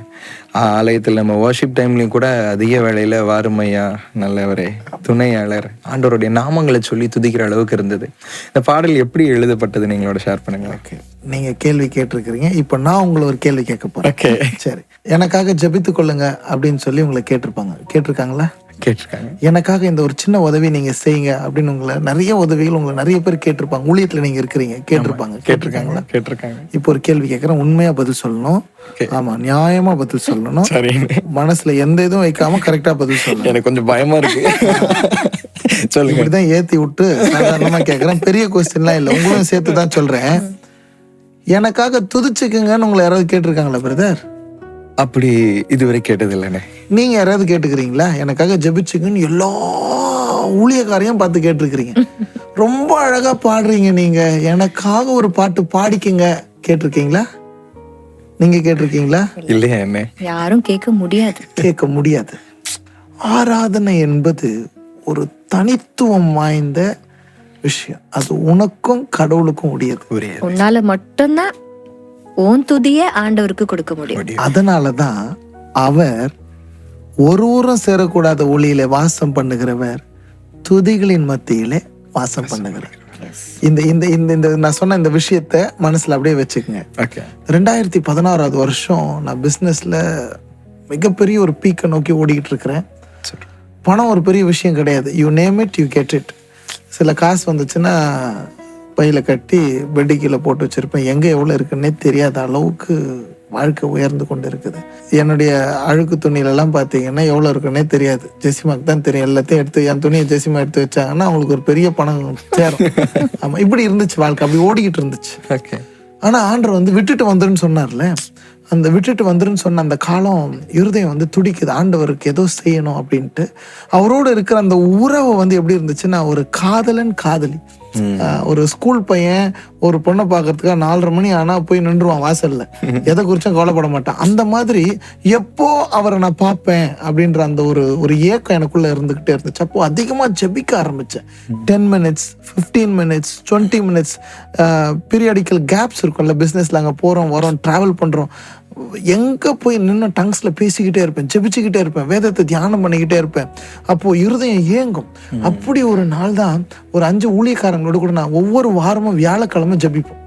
ஆலயத்தில் நம்ம வர்ஷிப் டைம்லையும் கூட அதிக வேளையில் வாருமையா நல்லவரே துணையாளர் ஆண்டவருடைய நாமங்களை சொல்லி துதிக்கிற அளவுக்கு இருந்தது. இந்த பாடல் எப்படி எழுதப்பட்டது நீங்களோட ஷேர் பண்ணுங்க. ஓகே, நீங்கள் கேள்வி கேட்டிருக்கிறீங்க. இப்போ நான் உங்களை ஒரு கேள்வி கேட்க போகிறேன். ஓகே, சரி. எனக்காக ஜெபித்து கொள்ளுங்க அப்படின்னு சொல்லி உங்களை கேட்டிருக்காங்களா? கேட்டிருக்காங்க. எனக்காக இந்த ஒரு சின்ன உதவி நீங்க செய்யுங்க அப்படின்னு உங்களை நிறைய உதவிகள் உங்களை நிறைய பேர் கேட்டிருப்பாங்க. ஊழியத்துல நீங்க இருக்கிறீங்க, கேட்டிருக்காங்களா? கேட்டிருக்காங்க. இப்போ ஒரு கேள்வி கேட்கறேன், உண்மையா பதில் சொல்லணும். ஆமா, நியாயமா பதில் சொல்லணும். சரி, மனசுல எந்த இதுவும் வைக்காம கரெக்டா பதில் சொல்லணும். எனக்கு கொஞ்சம் பயமா இருக்கு. சொல்லுங்க. இப்படிதான் ஏத்தி விட்டு சாதாரணமா கேட்கறேன், பெரிய கொஸ்டின்லாம் இல்லை, உங்களும் சேர்த்து தான் சொல்றேன். எனக்காக துதிச்சுக்குங்கன்னு உங்களை யாராவது கேட்டிருக்காங்களா பிரதர்? அப்படி இதுவரை கேட்டது இல்லைண்ணே. நீங்க யாராவது கேட்டுக்கிறீங்களா? எனக்காக ஜெபிச்சுங்கன்னு எல்லா ஊழியக்காரையும் பார்த்து கேட்டிருக்கிறீங்க. ரொம்ப அழகா பாடுறீங்க, நீங்க எனக்காக ஒரு பாட்டு பாடிக்கங்க கேட்டிருக்கீங்களா? நீங்க கேட்டிருக்கீங்களா? இல்லையா? என்ன யாரும் கேட்க முடியாது. ஆராதனை என்பது ஒரு தனித்துவம் வாய்ந்த விஷயம். அது உனக்கும் கடவுளுக்கும் உடையது. உன்னால மட்டும்தான் உன் துதியை ஆண்டவருக்கு கொடுக்க முடியும். அதனாலதான் அவர் ஒருவரும் சேரக்கூடாத ஒளியில வாசம் பண்ணுகிறவர் துதிகளின் மத்தியிலே வாசம் பண்ணுகிறார். இந்த இந்த இந்த இந்த நான் சொன்ன இந்த விஷயத்த மனசுல அப்படியே வச்சுக்கோங்க. ஓகே. 2016 வருஷம் நான் பிஸ்னஸ்ல மிகப்பெரிய ஒரு பீக்கை நோக்கி ஓடிக்கிட்டு இருக்கிறேன். பணம் ஒரு பெரிய விஷயம் கிடையாது. You name it, you get it. சில காசு வந்துச்சுன்னா பையில கட்டி பெட்டு கீழே போட்டு வச்சிருப்பேன். எங்கே எவ்வளோ இருக்குன்னே தெரியாத அளவுக்கு வாழ்க்கை உயர்ந்து கொண்டு இருக்குது. என்னுடைய அழுக்கு துணியிலலாம் பார்த்தீங்கன்னா எவ்வளோ இருக்குன்னே தெரியாது. ஜெசிமாக்கு தான் தெரியும். எல்லாத்தையும் எடுத்து என் துணியை ஜெசிமா எடுத்து வச்சாங்கன்னா அவங்களுக்கு ஒரு பெரிய பணம் சேரும். ஆமாம், இப்படி இருந்துச்சு வாழ்க்கை, அப்படி ஓடிக்கிட்டு இருந்துச்சு. ஓகே. ஆனால் ஆண்டவர் வந்து விட்டுட்டு வந்துருன்னு சொன்னார்ல, அந்த விட்டுட்டு வந்துருன்னு சொன்ன அந்த காலம் இருதயம் வந்து துடிக்குது, ஆண்டவருக்கு ஏதோ செய்யணும் அப்படின்ட்டு. அவரோடு இருக்கிற அந்த உறவு வந்து எப்படி இருந்துச்சுன்னா, ஒரு காதலன் காதலி. ஒரு ஸ்கூல் பையன் ஒரு பொண்ணை பார்க்கறதுக்காக 4:30 மணி ஆனா போய் நின்றுவான் வாசல்ல, எதை குறிச்சும் கவலைப்பட மாட்டான். அந்த மாதிரி எப்போ அவரை நான் பார்ப்பேன் அப்படின்ற அந்த ஒரு ஏக்கம் எனக்குள்ள இருந்துகிட்டே இருந்துச்சு. அப்போ அதிகமா ஜெபிக்க ஆரம்பிச்சேன். 10 minutes, 15 minutes, 20 minutes periodical caps இருக்கும்ல பிஸ்னஸ்ல. அங்கே போறோம் வரோம் டிராவல் பண்றோம், எங்க போய் நின்று டங்ஸ்ல பேசிக்கிட்டே இருப்பேன், ஜெபிச்சுக்கிட்டே இருப்பேன், வேதத்தை தியானம் பண்ணிக்கிட்டே இருப்பேன். அப்போ இருதயம் ஏங்கும். அப்படி ஒரு நாள் தான் ஒரு 5 ஊழியக்காரங்களோட கூட நான் ஒவ்வொரு வாரமும் வியாழக்கிழமை ஜெபிப்போம்.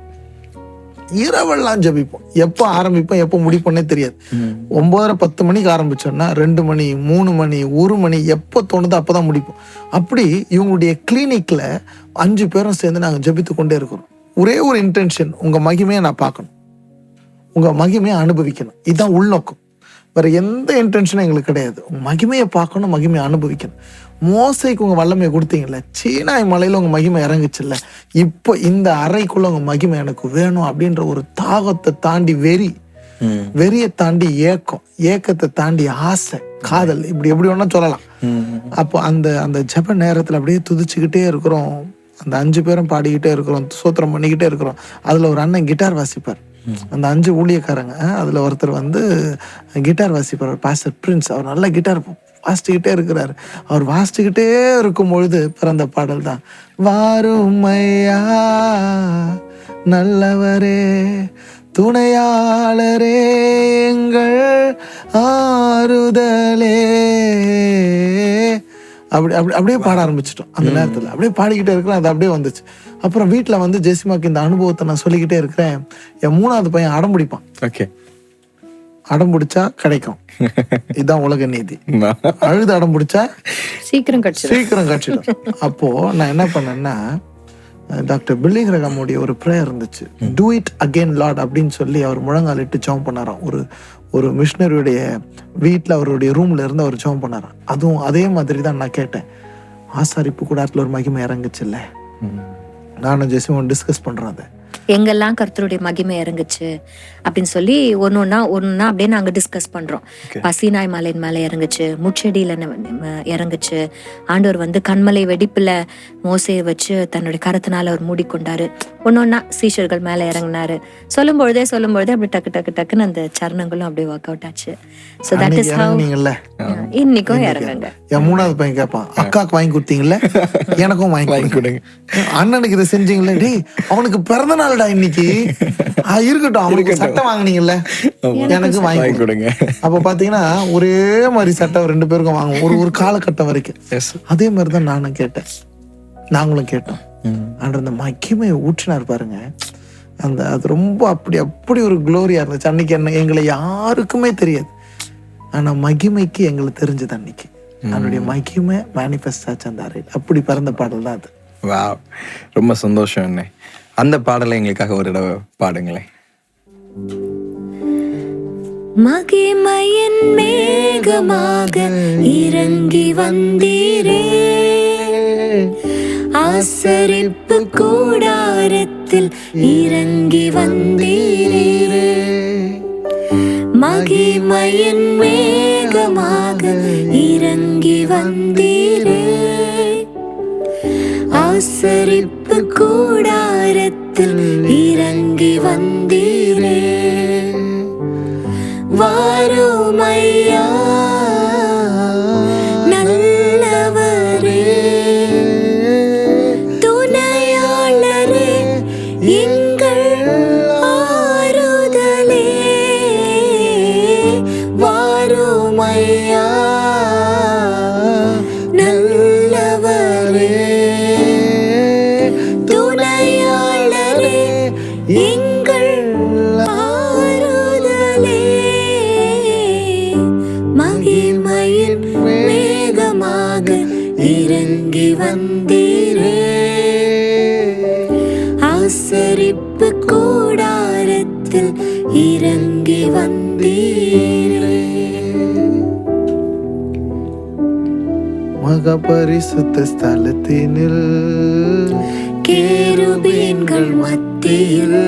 இரவெல்லாம் ஜெபிப்போம். எப்போ ஆரம்பிப்போம் எப்போ முடிப்போன்னே தெரியாது. 9:30-10 மணிக்கு ஆரம்பிச்சோம்னா 2 மணி 3 மணி 1 மணி எப்போ தோணுதோ அப்போதான் முடிப்போம். அப்படி இவங்களுடைய கிளினிக்ல 5 பேரும் சேர்ந்து நாங்கள் ஜெபித்து கொண்டே இருக்கிறோம். ஒரே ஒரு இன்டென்ஷன், உங்க மகிமையை நான் பார்க்கணும், உங்க மகிமையை அனுபவிக்கணும். இதுதான் உள்நோக்கம். வேற எந்த இன்டென்ஷனும் எங்களுக்கு கிடையாது. உங்க மகிமையை பார்க்கணும், மகிமையை அனுபவிக்கணும். மோசைக்கு உங்க வல்லமையை கொடுத்தீங்கல்ல, சீனாய் மலையில உங்க மகிமை இறங்குச்சுல்ல, இப்போ இந்த அறைக்குள்ள உங்க மகிமை எனக்கு வேணும் அப்படின்ற ஒரு தாகத்தை தாண்டி வெறியை தாண்டி ஏக்கம், ஏக்கத்தை தாண்டி ஆசை, காதல், இப்படி எப்படி வேணா சொல்லலாம். அப்போ அந்த ஜெப நேரத்துல அப்படியே துதிச்சுக்கிட்டே இருக்கிறோம். அந்த 5 பேரும் பாடிக்கிட்டே இருக்கிறோம், சோத்திரம் பண்ணிக்கிட்டே இருக்கிறோம். அதுல ஒரு அண்ணன் கிட்டார் வாசிப்பார். அந்த 5 ஊழியக்காரங்க அதுல ஒருத்தர் வந்து கிட்டார் வாசிப்பார், பாஸ்டர் பிரின்ஸ். அவர் நல்லா கிட்டார் வாசிச்சுக்கிட்டே இருக்கிறாரு. அவர் வாசிச்சுக்கிட்டே இருக்கும் பொழுது பிறந்த பாடல் தான் வாருமையா நல்லவரே துணையாளரே எங்கள் ஆறுதலே. அப்படியே பாட ஆரம்பிச்சிட்டோம். அந்த நேரத்தில் அப்படியே பாடிக்கிட்டே இருக்கிறேன். அது அப்படியே வந்துச்சு. அப்புறம் வீட்டில் வந்து ஜெசிமாக்கு இந்த அனுபவத்தை நான் சொல்லிக்கிட்டே இருக்கிறேன். என் 3வது பையன் அடம் பிடிப்பான். ஓகே. அடம் பிடிச்சா கிடைக்கும், இதுதான் உலக நீதி. அழுது அடம் பிடிச்சா சீக்கிரம் கட்சிடும். அப்போ நான் என்ன பண்ணேன்னா, டாக்டர் பில்லி கிரஹாமுடைய ஒரு ப்ரேயர் இருந்துச்சு, டூ இட் அகெயின் லார்ட் அப்படின்னு சொல்லி அவர் முழங்கால் இட்டு ஜெபம் பண்ணாராம். ஒரு மிஷினரியுடைய வீட்டில் அவருடைய ரூம்ல இருந்து அவர் ஜெபம் பண்ணாராம். அதுவும் அதே மாதிரி தான் நான் கேட்டேன். ஆசாரிப்பு கூடாரத்தில் ஒரு மகிமை இறங்குச்சு இல்லை, நானும் ஜெசிமும் டிஸ்கஸ் பண்றோம். அதை எங்கெல்லாம் கர்த்தருடைய மகிமை இறங்குச்சு அப்படின்னு சொல்லி ஒன்னொன்னா அப்படியே நாங்க டிஸ்கஸ் பண்றோம். பசிநாய் மலையின் மேல இறங்குச்சு, முச்செடியில இறங்குச்சு, ஆண்டவர் வந்து கண்மலை வெடிப்புல மோசையை வச்சு தன்னுடைய கரத்தினால அவர் மூடிக்கொண்டாரு, ஒன்னொன்னா சீஷர்கள் மேல இறங்கினாரு. சொல்லும் பொழுதே அப்படி டக்கு டக்குன்னு அந்த சரணங்களும் அப்படியே ஒர்க் அவுட் ஆச்சு. So that is how இன்னைக்கும் இறங்குங்க. என் 3வது பையன் கேட்பான், அக்காக்கு வாங்கி கொடுத்தீங்கல்ல, எனக்கும் வாங்கி கொடுங்க, அண்ணனுக்கு இதை செஞ்சீங்களே, டேய் அவனுக்கு பிறந்த நாள்டா இன்னைக்கு, இருக்கட்டும் அவனுக்கு சட்டை வாங்கினீங்கல்ல எனக்கு வாங்கி கொடுங்க. அப்ப பாத்தீங்கன்னா ஒரே மாதிரி சட்டை 2 பேருக்கும் வாங்குவோம் ஒரு காலகட்டம் வரைக்கும். அதே மாதிரிதான் நானும் கேட்டேன், நாங்களும் கேட்டோம். ஆண்டவர் அந்த மகிமையை ஊற்றினார் பாருங்க. அது ரொம்ப அப்படி ஒரு குளோரியா இருந்துச்சு. அன்னைக்கு எங்களை யாருக்குமே தெரியாது, ஆனா மகிமைக்கு எங்களுக்கு தெரிஞ்சது அன்னைக்கு. அவனுடைய மகிமை மேனிஃபெஸ்ட் ஆச்சு அந்த அறையில். அப்படி பிறந்த பாடல் தான் அது. வாவ், ரொம்ப சந்தோஷம் அண்ணே. அந்த பாடலை எங்களுக்காக ஒரு தடவை பாடுங்களேன். மகிமையின் மேகமாக இறங்கி வந்தீரே, ஆசரிப்பு கூடாரத்தில் இறங்கி வந்தீரே, மகிமையின் மேகமாக இறங்கி வந்தீரே, ஆசரிப்பு கூடாரத்தில் இறங்கி வந்தீரே, வாருமையா நல்லவரே துணையாளரே எங்கள் ஆறுதலே, வாருமையா நல்லவரே துணை இறங்கி வந்தீரே. ஆசரிப்பு கூடாரத்தில் இறங்கி வந்தீரே. மகா பரிசுத்த ஸ்தலத்தினில் கேருபீன்கள் மத்தியில்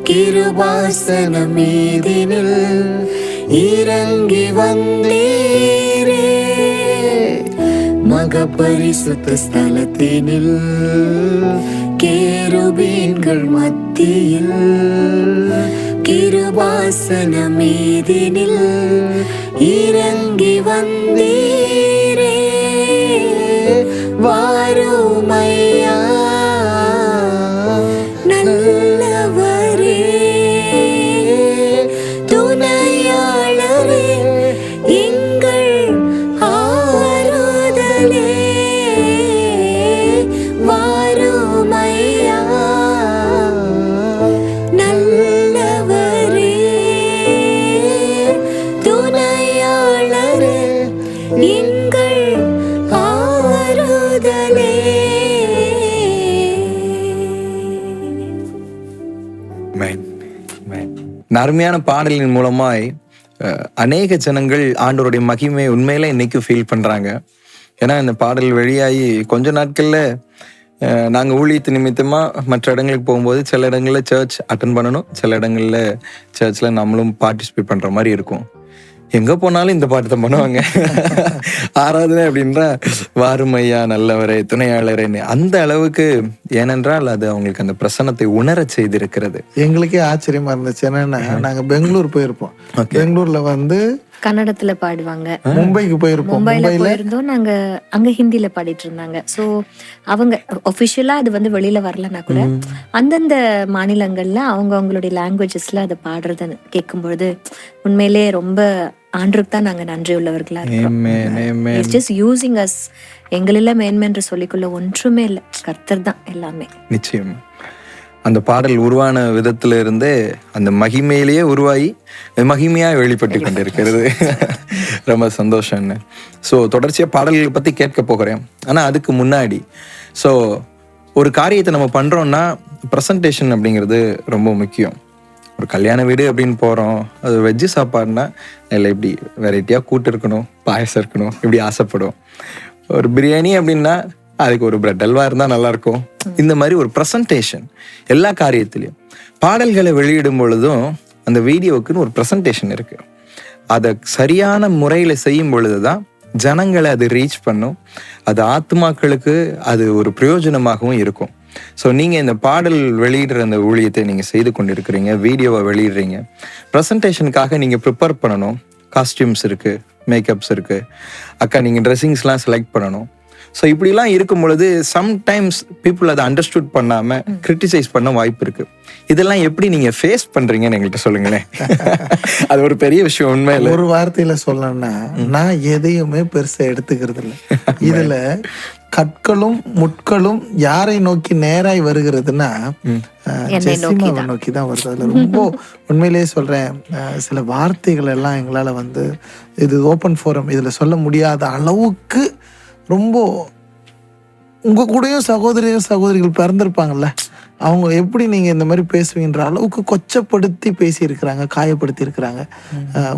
கிருபாசன மீதினில் இறங்கி வந்தீரே. மகா பரிசுத்த ஸ்தலத்தினில் கேருபீன்கள் மத்தியில் கிருபாசன மீதினில் இறங்கி வந்தீரே. வாருமையா நல்லவரே, துணையாளரே, எங்கள் ஆறுதலே. வாருமையா நல்லவரே, துணையாளரே, எங்கள் ஆறுதலே. இந்த அருமையான பாடலின் மூலமாய் அநேக ஜனங்கள் ஆண்டவருடைய மகிமையை உண்மையில இன்னைக்கு ஃபீல் பண்றாங்க. ஏன்னா இந்த பாடல் வெளியாகி கொஞ்ச நாட்கள்ல நாங்கள் ஊழியத்து நிமித்தமா மற்ற இடங்களுக்கு போகும்போது சில இடங்கள்ல சர்ச் அட்டன் பண்ணணும், சில இடங்கள்ல சர்ச்ல நம்மளும் பார்ட்டிசிபேட் பண்ற மாதிரி இருக்கும். எங்க போனாலும் இந்த பாட்டு தான் பண்ணுவாங்க. ஆராதனை அப்படின்றா வாருமையா நல்லவரே துணையாளரே, அந்த அளவுக்கு. ஏனென்றால் அது அவங்களுக்கு அந்த பிரசன்னத்தை உணர செய்திருக்கிறது. எங்களுக்கே ஆச்சரியமா இருந்துச்சு. என்னன்னா நாங்க பெங்களூர் போயிருப்போம். பெங்களூர்ல வந்து கன்னடத்துல பாடுவாங்க. மும்பைக்கு போயிருப்போம். மும்பைல போயிருந்தோம் நாங்க. அங்க ஹிந்தில பாடிட்டு இருந்தாங்க. சோ அவங்க ஒபிஷியலா அது வந்து வெளியில வரலன்னா கூட அந்தந்த மாநிலங்கள்ல அவங்களுடைய லாங்குவேஜஸ்ல அதை பாடுறத கேட்கும்பொழுது உண்மையிலே ரொம்ப ஆண்டருக்கு தான் நாங்க நன்றி உள்ளவர்களா இருக்கோம். It's just using us. எங்களெல்லாம் மேன்மை என்று சொல்லிக்கொள்ள ஒன்றுமே இல்லை, கர்த்தர் தான் எல்லாமே. நிச்சயம் அந்த பாடல் உருவான விதத்துல இருந்தே அந்த மகிமையிலேயே உருவாகி மகிமையா வெளிப்பட்டு கொண்டிருக்கிறது. ரொம்ப சந்தோஷம். ஸோ தொடர்ச்சியா பாடல்களை பத்தி கேட்க போகிறேன். ஆனா அதுக்கு முன்னாடி ஸோ ஒரு காரியத்தை நம்ம பண்றோம்னா ப்ரெசன்டேஷன் அப்படிங்கிறது ரொம்ப முக்கியம். ஒரு கல்யாண வீடு அப்படின்னு போறோம், அது வெஜ்ஜு சாப்பாடுனா இல்லை இப்படி வெரைட்டியாக கூட்டு இருக்கணும், பாயசம் இருக்கணும், இப்படி ஆசைப்படுவோம். ஒரு பிரியாணி அப்படின்னா அதுக்கு ஒரு பிரெட் அல்வா இருந்தால் நல்லா இருக்கும். இந்த மாதிரி ஒரு ப்ரெசன்டேஷன் எல்லா காரியத்திலையும். பாடல்களை வெளியிடும் பொழுதும் அந்த வீடியோவுக்குன்னு ஒரு ப்ரெசன்டேஷன் இருக்கு. அதை சரியான முறையில் செய்யும் பொழுதுதான் ஜனங்களை அது ரீச் பண்ணும். அது ஆத்மாக்களுக்கு அது ஒரு பிரயோஜனமாகவும் இருக்கும். ஸோ நீங்கள் இந்த பாடல் வெளியிடுற அந்த ஊழியத்தை நீங்கள் செய்து கொண்டு இருக்கிறீங்க, வீடியோவை வெளியிடுறீங்க. ப்ரெசன்டேஷனுக்காக நீங்கள் ப்ரிப்பேர் பண்ணணும். காஸ்டியூம்ஸ் இருக்குது, மேக்கப்ஸ் இருக்குது, அக்கா நீங்கள் ட்ரெஸ்ஸிங்ஸ்லாம் செலக்ட் பண்ணணும். ஸோ இப்படிலாம் இருக்கும் பொழுது சம்டைம்ஸ் பீப்புள் அதை அண்டர்ஸ்டுட் பண்ணாமல் கிரிட்டிசைஸ் பண்ண வாய்ப்பு இருக்குது. இதெல்லாம் எப்படி நீங்கள் ஃபேஸ் பண்ணுறீங்கன்னு எங்கள்கிட்ட சொல்லுங்களேன். அது ஒரு பெரிய விஷயம். உண்மையில ஒரு வார்த்தையில சொல்லணும்னா, நான் எதையுமே பெருசா எடுத்துக்கிறது இல்லை. இதுல கற்களும் முட்களும் யாரை நோக்கி நேராய் வருகிறதுனா ஜெசிமாவை நோக்கி தான் வருது. அதுல ரொம்ப உண்மையிலேயே சொல்றேன், சில வார்த்தைகள் எல்லாம் எங்களால வந்து இது ஓப்பன் ஃபோரம் இதுல சொல்ல முடியாத அளவுக்கு ரொம்ப உங்க கூடயும் சகோதரிகள் பிறந்திருப்பாங்கல்ல, அவங்க எப்படி நீங்க இந்த மாதிரி பேசுவீங்கன்ற அளவுக்கு கொச்சப்படுத்தி பேசி இருக்கிறாங்க, காயப்படுத்தி இருக்கிறாங்க.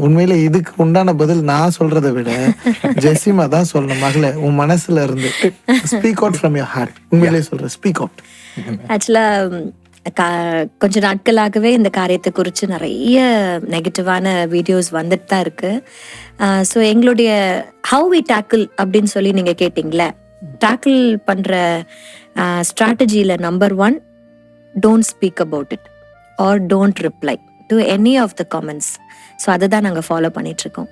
உண்மையில இதுக்கு உண்டான பதில் நான் சொல்றதை விட ஜெசிமா தான் சொல்லணும். மகளே, உன் மனசுல இருந்து speak out from your heart. உண்மையிலேயே சொல்றேன், ஸ்பீக் அவுட். ஆக்சுவலா கொஞ்ச நாட்களாகவே இந்த காரியத்தை குறித்து நிறைய நெகட்டிவான வீடியோஸ் வந்துட்டு தான் இருக்கு. ஸோ எங்களுடைய ஹவு வி டேக்கிள் அப்படின்னு சொல்லி நீங்க கேட்டீங்களே, டேக்கிள் பண்ற ஸ்ட்ராட்டஜியில number 1, don't speak about it or don't reply to any of the comments. So அதை தான் நாங்கள் ஃபாலோ பண்ணிட்டு இருக்கோம்.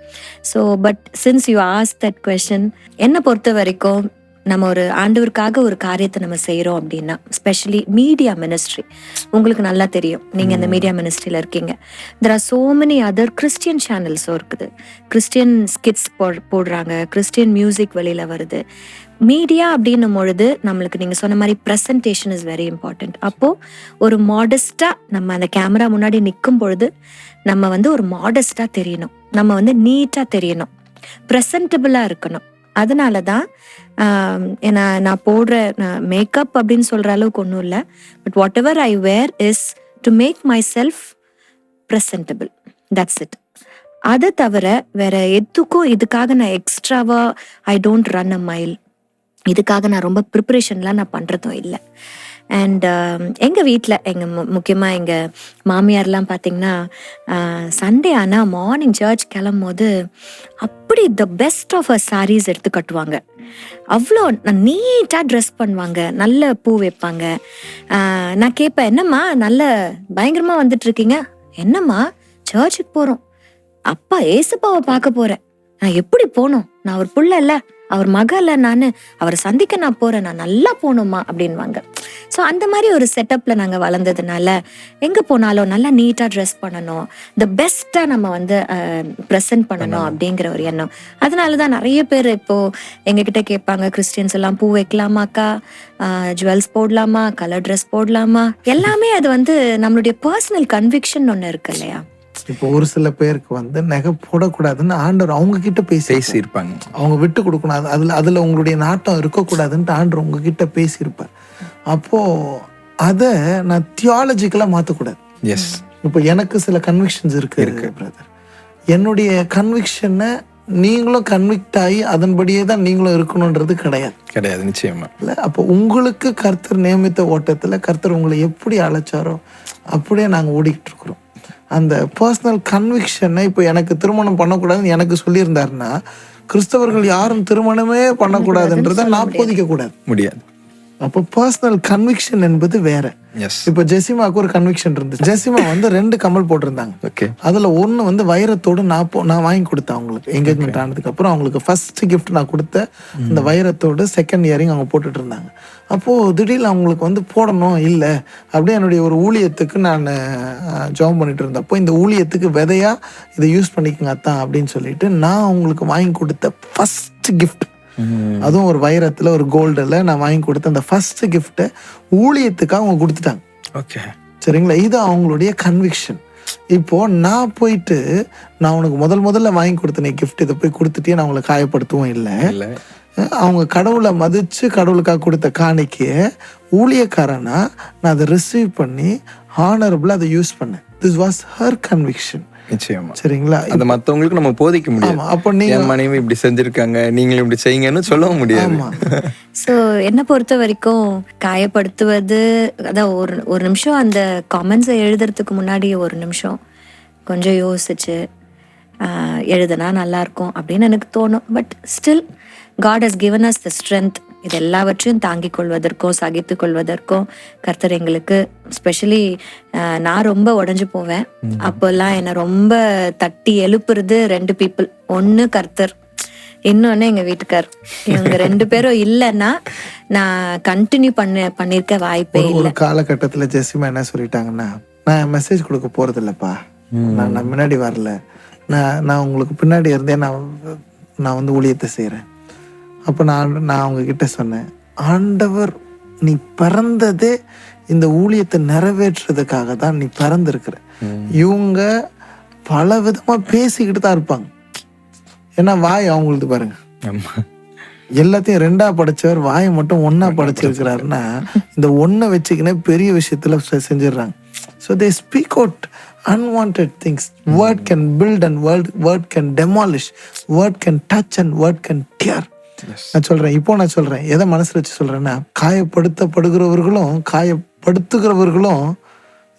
So but since you ask that question, என்னை பொறுத்த வரைக்கும் நம்ம ஒரு ஆண்டவருக்காக ஒரு காரியத்தை நம்ம செய்கிறோம் அப்படின்னா, ஸ்பெஷலி மீடியா மினிஸ்ட்ரி, உங்களுக்கு நல்லா தெரியும், நீங்கள் இந்த மீடியா மினிஸ்ட்ரியில் இருக்கீங்க. There are so many other Christian சேனல்ஸும் இருக்குது. கிறிஸ்டியன் ஸ்கிட்ஸ் போடுறாங்க, கிறிஸ்டியன் மியூசிக் வெளியில் வருது. மீடியா அப்படின்னும் பொழுது நம்மளுக்கு நீங்கள் சொன்ன மாதிரி ப்ரெசன்டேஷன் இஸ் வெரி இம்பார்ட்டண்ட். அப்போது ஒரு மாடஸ்டாக நம்ம அந்த கேமரா முன்னாடி நிற்கும் பொழுது நம்ம வந்து ஒரு மாடஸ்டாக தெரியணும், நம்ம வந்து நீட்டாக தெரியணும், ப்ரெசன்டபிளாக இருக்கணும். அதனால தான் நான் போடுற மேக்கப் அப்படின்னு சொல்கிற அளவுக்கு ஒன்றும் இல்லை. But whatever I wear is to make myself presentable. That's it. அதை தவிர வேற எதுக்கும் இதுக்காக நான் எக்ஸ்ட்ராவா I don't run a mile, இதுக்காக நான் ரொம்ப ப்ரிப்பரேஷன்லாம் நான் பண்ணுறதும் இல்லை. அண்ட் எங்கள் வீட்டில் முக்கியமாக எங்கள் மாமியார்லாம் பார்த்தீங்கன்னா சண்டே ஆனால் மார்னிங் சர்ச் கிளம்பும் போது அப்படி the best of a saris எடுத்து கட்டுவாங்க. அவ்வளோ நீட்டாக ட்ரெஸ் பண்ணுவாங்க, நல்ல பூ வைப்பாங்க. நான் கேட்பேன், என்னம்மா நல்ல பயங்கரமாக வந்துட்டு இருக்கீங்க? என்னம்மா சர்ச்சுக்கு போகிறோம், அப்பா ஏசுப்பாவை பார்க்க போகிறேன். நான் எப்படி போகணும்? நான் அவர் புள்ள இல்லை, அவர் மக இல்லை, நான் அவரை சந்திக்க நான் போகிறேன், நான் நல்லா போகணுமா அப்படின்வாங்க. ஸோ அந்த மாதிரி ஒரு செட்டப்பில் நாங்கள் வளர்ந்ததுனால எங்கே போனாலும் நல்லா நீட்டாக ட்ரெஸ் பண்ணணும், த பெஸ்ட்டாக நம்ம வந்து ப்ரெசென்ட் பண்ணணும் அப்படிங்கிற ஒரு எண்ணம். அதனால தான் நிறைய பேர் இப்போது எங்ககிட்ட கேட்பாங்க, கிறிஸ்டியன்ஸ் எல்லாம் பூ வைக்கலாமாக்கா, ஜுவல்ஸ் போடலாமா, கலர் ட்ரெஸ் போடலாமா, எல்லாமே அது வந்து நம்மளுடைய பர்சனல் கன்விக்ஷன் ஒன்று இருக்கு இல்லையா. இப்போ ஒரு சில பேருக்கு வந்து நகை போடக்கூடாதுன்னு ஆண்டவர் அவங்க கிட்ட பேசியிருப்பாங்க, அவங்க விட்டு கொடுக்கணும், அதுல உங்களுடைய நாட்டம் இருக்கக்கூடாதுன்ட்டு ஆண்டவர் உங்ககிட்ட பேசியிருப்பார். அப்போ அதை நான் தியாலஜிக்கலா மாற்றக்கூடாது. இப்போ எனக்கு சில கன்விக்ஷன்ஸ் இருக்கு பிரதர், என்னுடைய கன்விக்ஷனை நீங்களும் கன்விக்ட் ஆகி அதன்படியே தான் நீங்களும் இருக்கணும்ன்றது கிடையாது நிச்சயமா இல்லை. அப்போ உங்களுக்கு கர்த்தர் நியமித்த ஓட்டத்துல கர்த்தர் உங்களை எப்படி அழைச்சாரோ அப்படியே நாங்கள் ஓடிக்கிட்டு இருக்கிறோம். அந்த பர்சனல் கன்விக்ஷனை இப்போ எனக்கு திருமணம் பண்ணக்கூடாதுன்னு எனக்கு சொல்லியிருந்தாருன்னா கிறிஸ்தவர்கள் யாரும் திருமணமே பண்ணக்கூடாதுன்றதை நான் போதிக்க முடியாது. அப்போ பர்சனல் கன்விக்ஷன் என்பது வேற. இப்ப ஜெசிமாவுக்கு ஒரு கன்விக்ஷன் இருந்துச்சு. ஜெசிமா வந்து 2 கமல் போட்டிருந்தாங்க. அதுல ஒண்ணு வந்து வைரத்தோடு நான் வாங்கி கொடுத்தேன் அவங்களுக்கு. என்கேஜ்மெண்ட் ஆனதுக்கு அப்புறம் அவங்களுக்கு ஃபர்ஸ்ட் கிஃப்ட் நான் கொடுத்த இந்த வைரத்தோடு செகண்ட் இயரிங் அவங்க போட்டுட்டு இருந்தாங்க. அப்போ திடீர்னு அவங்களுக்கு வந்து போடணும் இல்லை அப்படியே என்னுடைய ஒரு ஊழியத்துக்கு நான் ஜாப் பண்ணிட்டு இருந்தப்போ இந்த ஊழியத்துக்கு விதையா இதை யூஸ் பண்ணிக்கங்க அத்தான் அப்படின்னு சொல்லிட்டு நான் அவங்களுக்கு வாங்கி கொடுத்த ஃபர்ஸ்ட் கிஃப்ட், அதுவும் ஒரு வைரத்துல ஒரு கோல்டுல நான் வாங்கி கொடுத்த அந்த ஃபர்ஸ்ட் கிஃப்ட்டை ஊழியத்துக்காக அவங்க கொடுத்துட்டாங்க. சரிங்களா, இது அவங்களுடைய கன்விக்ஷன். இப்போ நான் போயிட்டு நான் உனக்கு முதல்ல வாங்கி கொடுத்தேன் கிஃப்ட், இதை போய் கொடுத்துட்டே நான் அவங்களை காயப்படுத்தவும் இல்லை. அவங்க கடவுளை மதிச்சு கடவுளுக்காக கொடுத்த காணிக்கைய ஊழியக்காரனா நான் அதை ரிசீவ் பண்ணி ஹானரபிளா அதை யூஸ் பண்ணேன். This was her conviction. சரிங்களா, அது மத்தவங்களுக்கு நம்ம போதிக்க முடியாது. அப்ப நீங்க மனைவி இப்படி செஞ்சிருக்காங்க, நீங்களும் இப்படி செய்யுங்கன்னு சொல்லவும் முடியாது. ஸோ என்னை பொறுத்த வரைக்கும் காயப்படுத்துவது, அதான் ஒரு நிமிஷம் அந்த காமெண்ட்ஸை எழுதுறதுக்கு முன்னாடி ஒரு நிமிஷம் கொஞ்சம் யோசிச்சு எழுதுனா நல்லா இருக்கும் அப்படின்னு எனக்கு தோணும். But still God has given us the strength. இது எல்லாவற்றையும் தாங்கிக் கொள்வதற்கும் சகித்து கொள்வதற்கும் கர்த்தர் எங்களுக்கு, ஸ்பெஷலி நான் ரொம்ப உடஞ்சு போவேன். அப்போல்லாம் என்னை ரொம்ப தட்டி எழுப்புறது 2 பீப்புள். ஒன்று கர்த்தர், இன்னொன்னு எங்க வீட்டுக்கார். இவங்க 2 பேரும் இல்லைன்னா நான் கண்டினியூ பண்ணிருக்க வாய்ப்பே இல்லை. ஒரு காலகட்டத்துல ஜெசிமா என்ன சொல்லிட்டாங்கன்னா, நான் மெசேஜ் கொடுக்க போறது இல்லப்பா, நான் முன்னாடி வரல, நான் உங்களுக்கு பின்னாடி இருந்தே நான் வந்து ஊழியத்தை செய்யறேன். அப்போ நான் அவங்க கிட்ட சொன்னேன், ஆண்டவர் நீ பிறந்ததே இந்த ஊழியத்தை நிறைவேற்றுறதுக்காக தான் நீ பிறந்திருக்கிற. இவங்க பல விதமா பேசிக்கிட்டு தான் இருப்பாங்க. ஏன்னா வாய் அவங்களுக்கு பாருங்க, எல்லாத்தையும் 2ஆ படைச்சவர் வாயை மட்டும் 1ஆ படைச்சிருக்கிறாருன்னா இந்த 1 வச்சுக்கினே பெரிய விஷயத்துல செஞ்சிடறாங்க. So they speak out unwanted things. Word can build and word can demolish. Word can touch and word can tear. நான் சொல்றேன் எதை மனசுல வச்சு சொல்றேன்னா, காயப்படுத்தப்படுகிறவர்களும் காயப்படுத்துகிறவர்களும்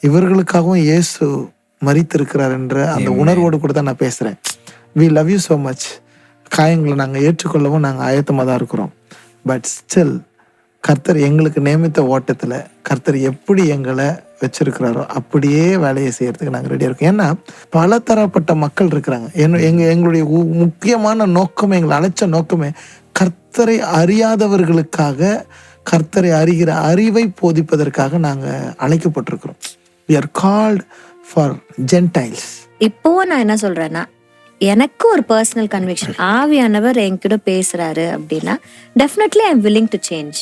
இவர்களுக்காகவும் இயேசு மரித்திருக்கிறார் என்ற அந்த உணர்வோடு கூட தான் நான் பேசுறேன். we love you so much. காயங்களை நாங்கள் ஏற்றுக்கொள்ளவும் நாங்கள் ஆயத்தமாக தான் இருக்கிறோம். பட் ஸ்டில் கர்த்தர் எங்களுக்கு நியமித்த ஓட்டத்தில் கர்த்தர் எப்படி எங்களை வச்சிருக்கிறாரோ அப்படியே வேலையை செய்யறதுக்கு நாங்கள் ரெடியாக இருக்கோம். ஏன்னா பல தரப்பட்ட மக்கள் இருக்கிறாங்க. எங்களுடைய முக்கியமான நோக்கமே, எங்களை அழைச்ச நோக்கமே கர்த்தரை அறியாதவர்களுக்காக கர்த்தரை அறிகிற அறிவை போதிப்பதற்காக நாங்கள் அழைக்கப்பட்டிருக்கிறோம். we are called for Gentiles. இப்போ நான் என்ன சொல்றேன்னா, எனக்கு ஒரு பர்சனல் கன்விக்ஷன், ஆவியானவர் என்கிட்ட பேசுறாரு அப்படின்னா definitely I am willing to change.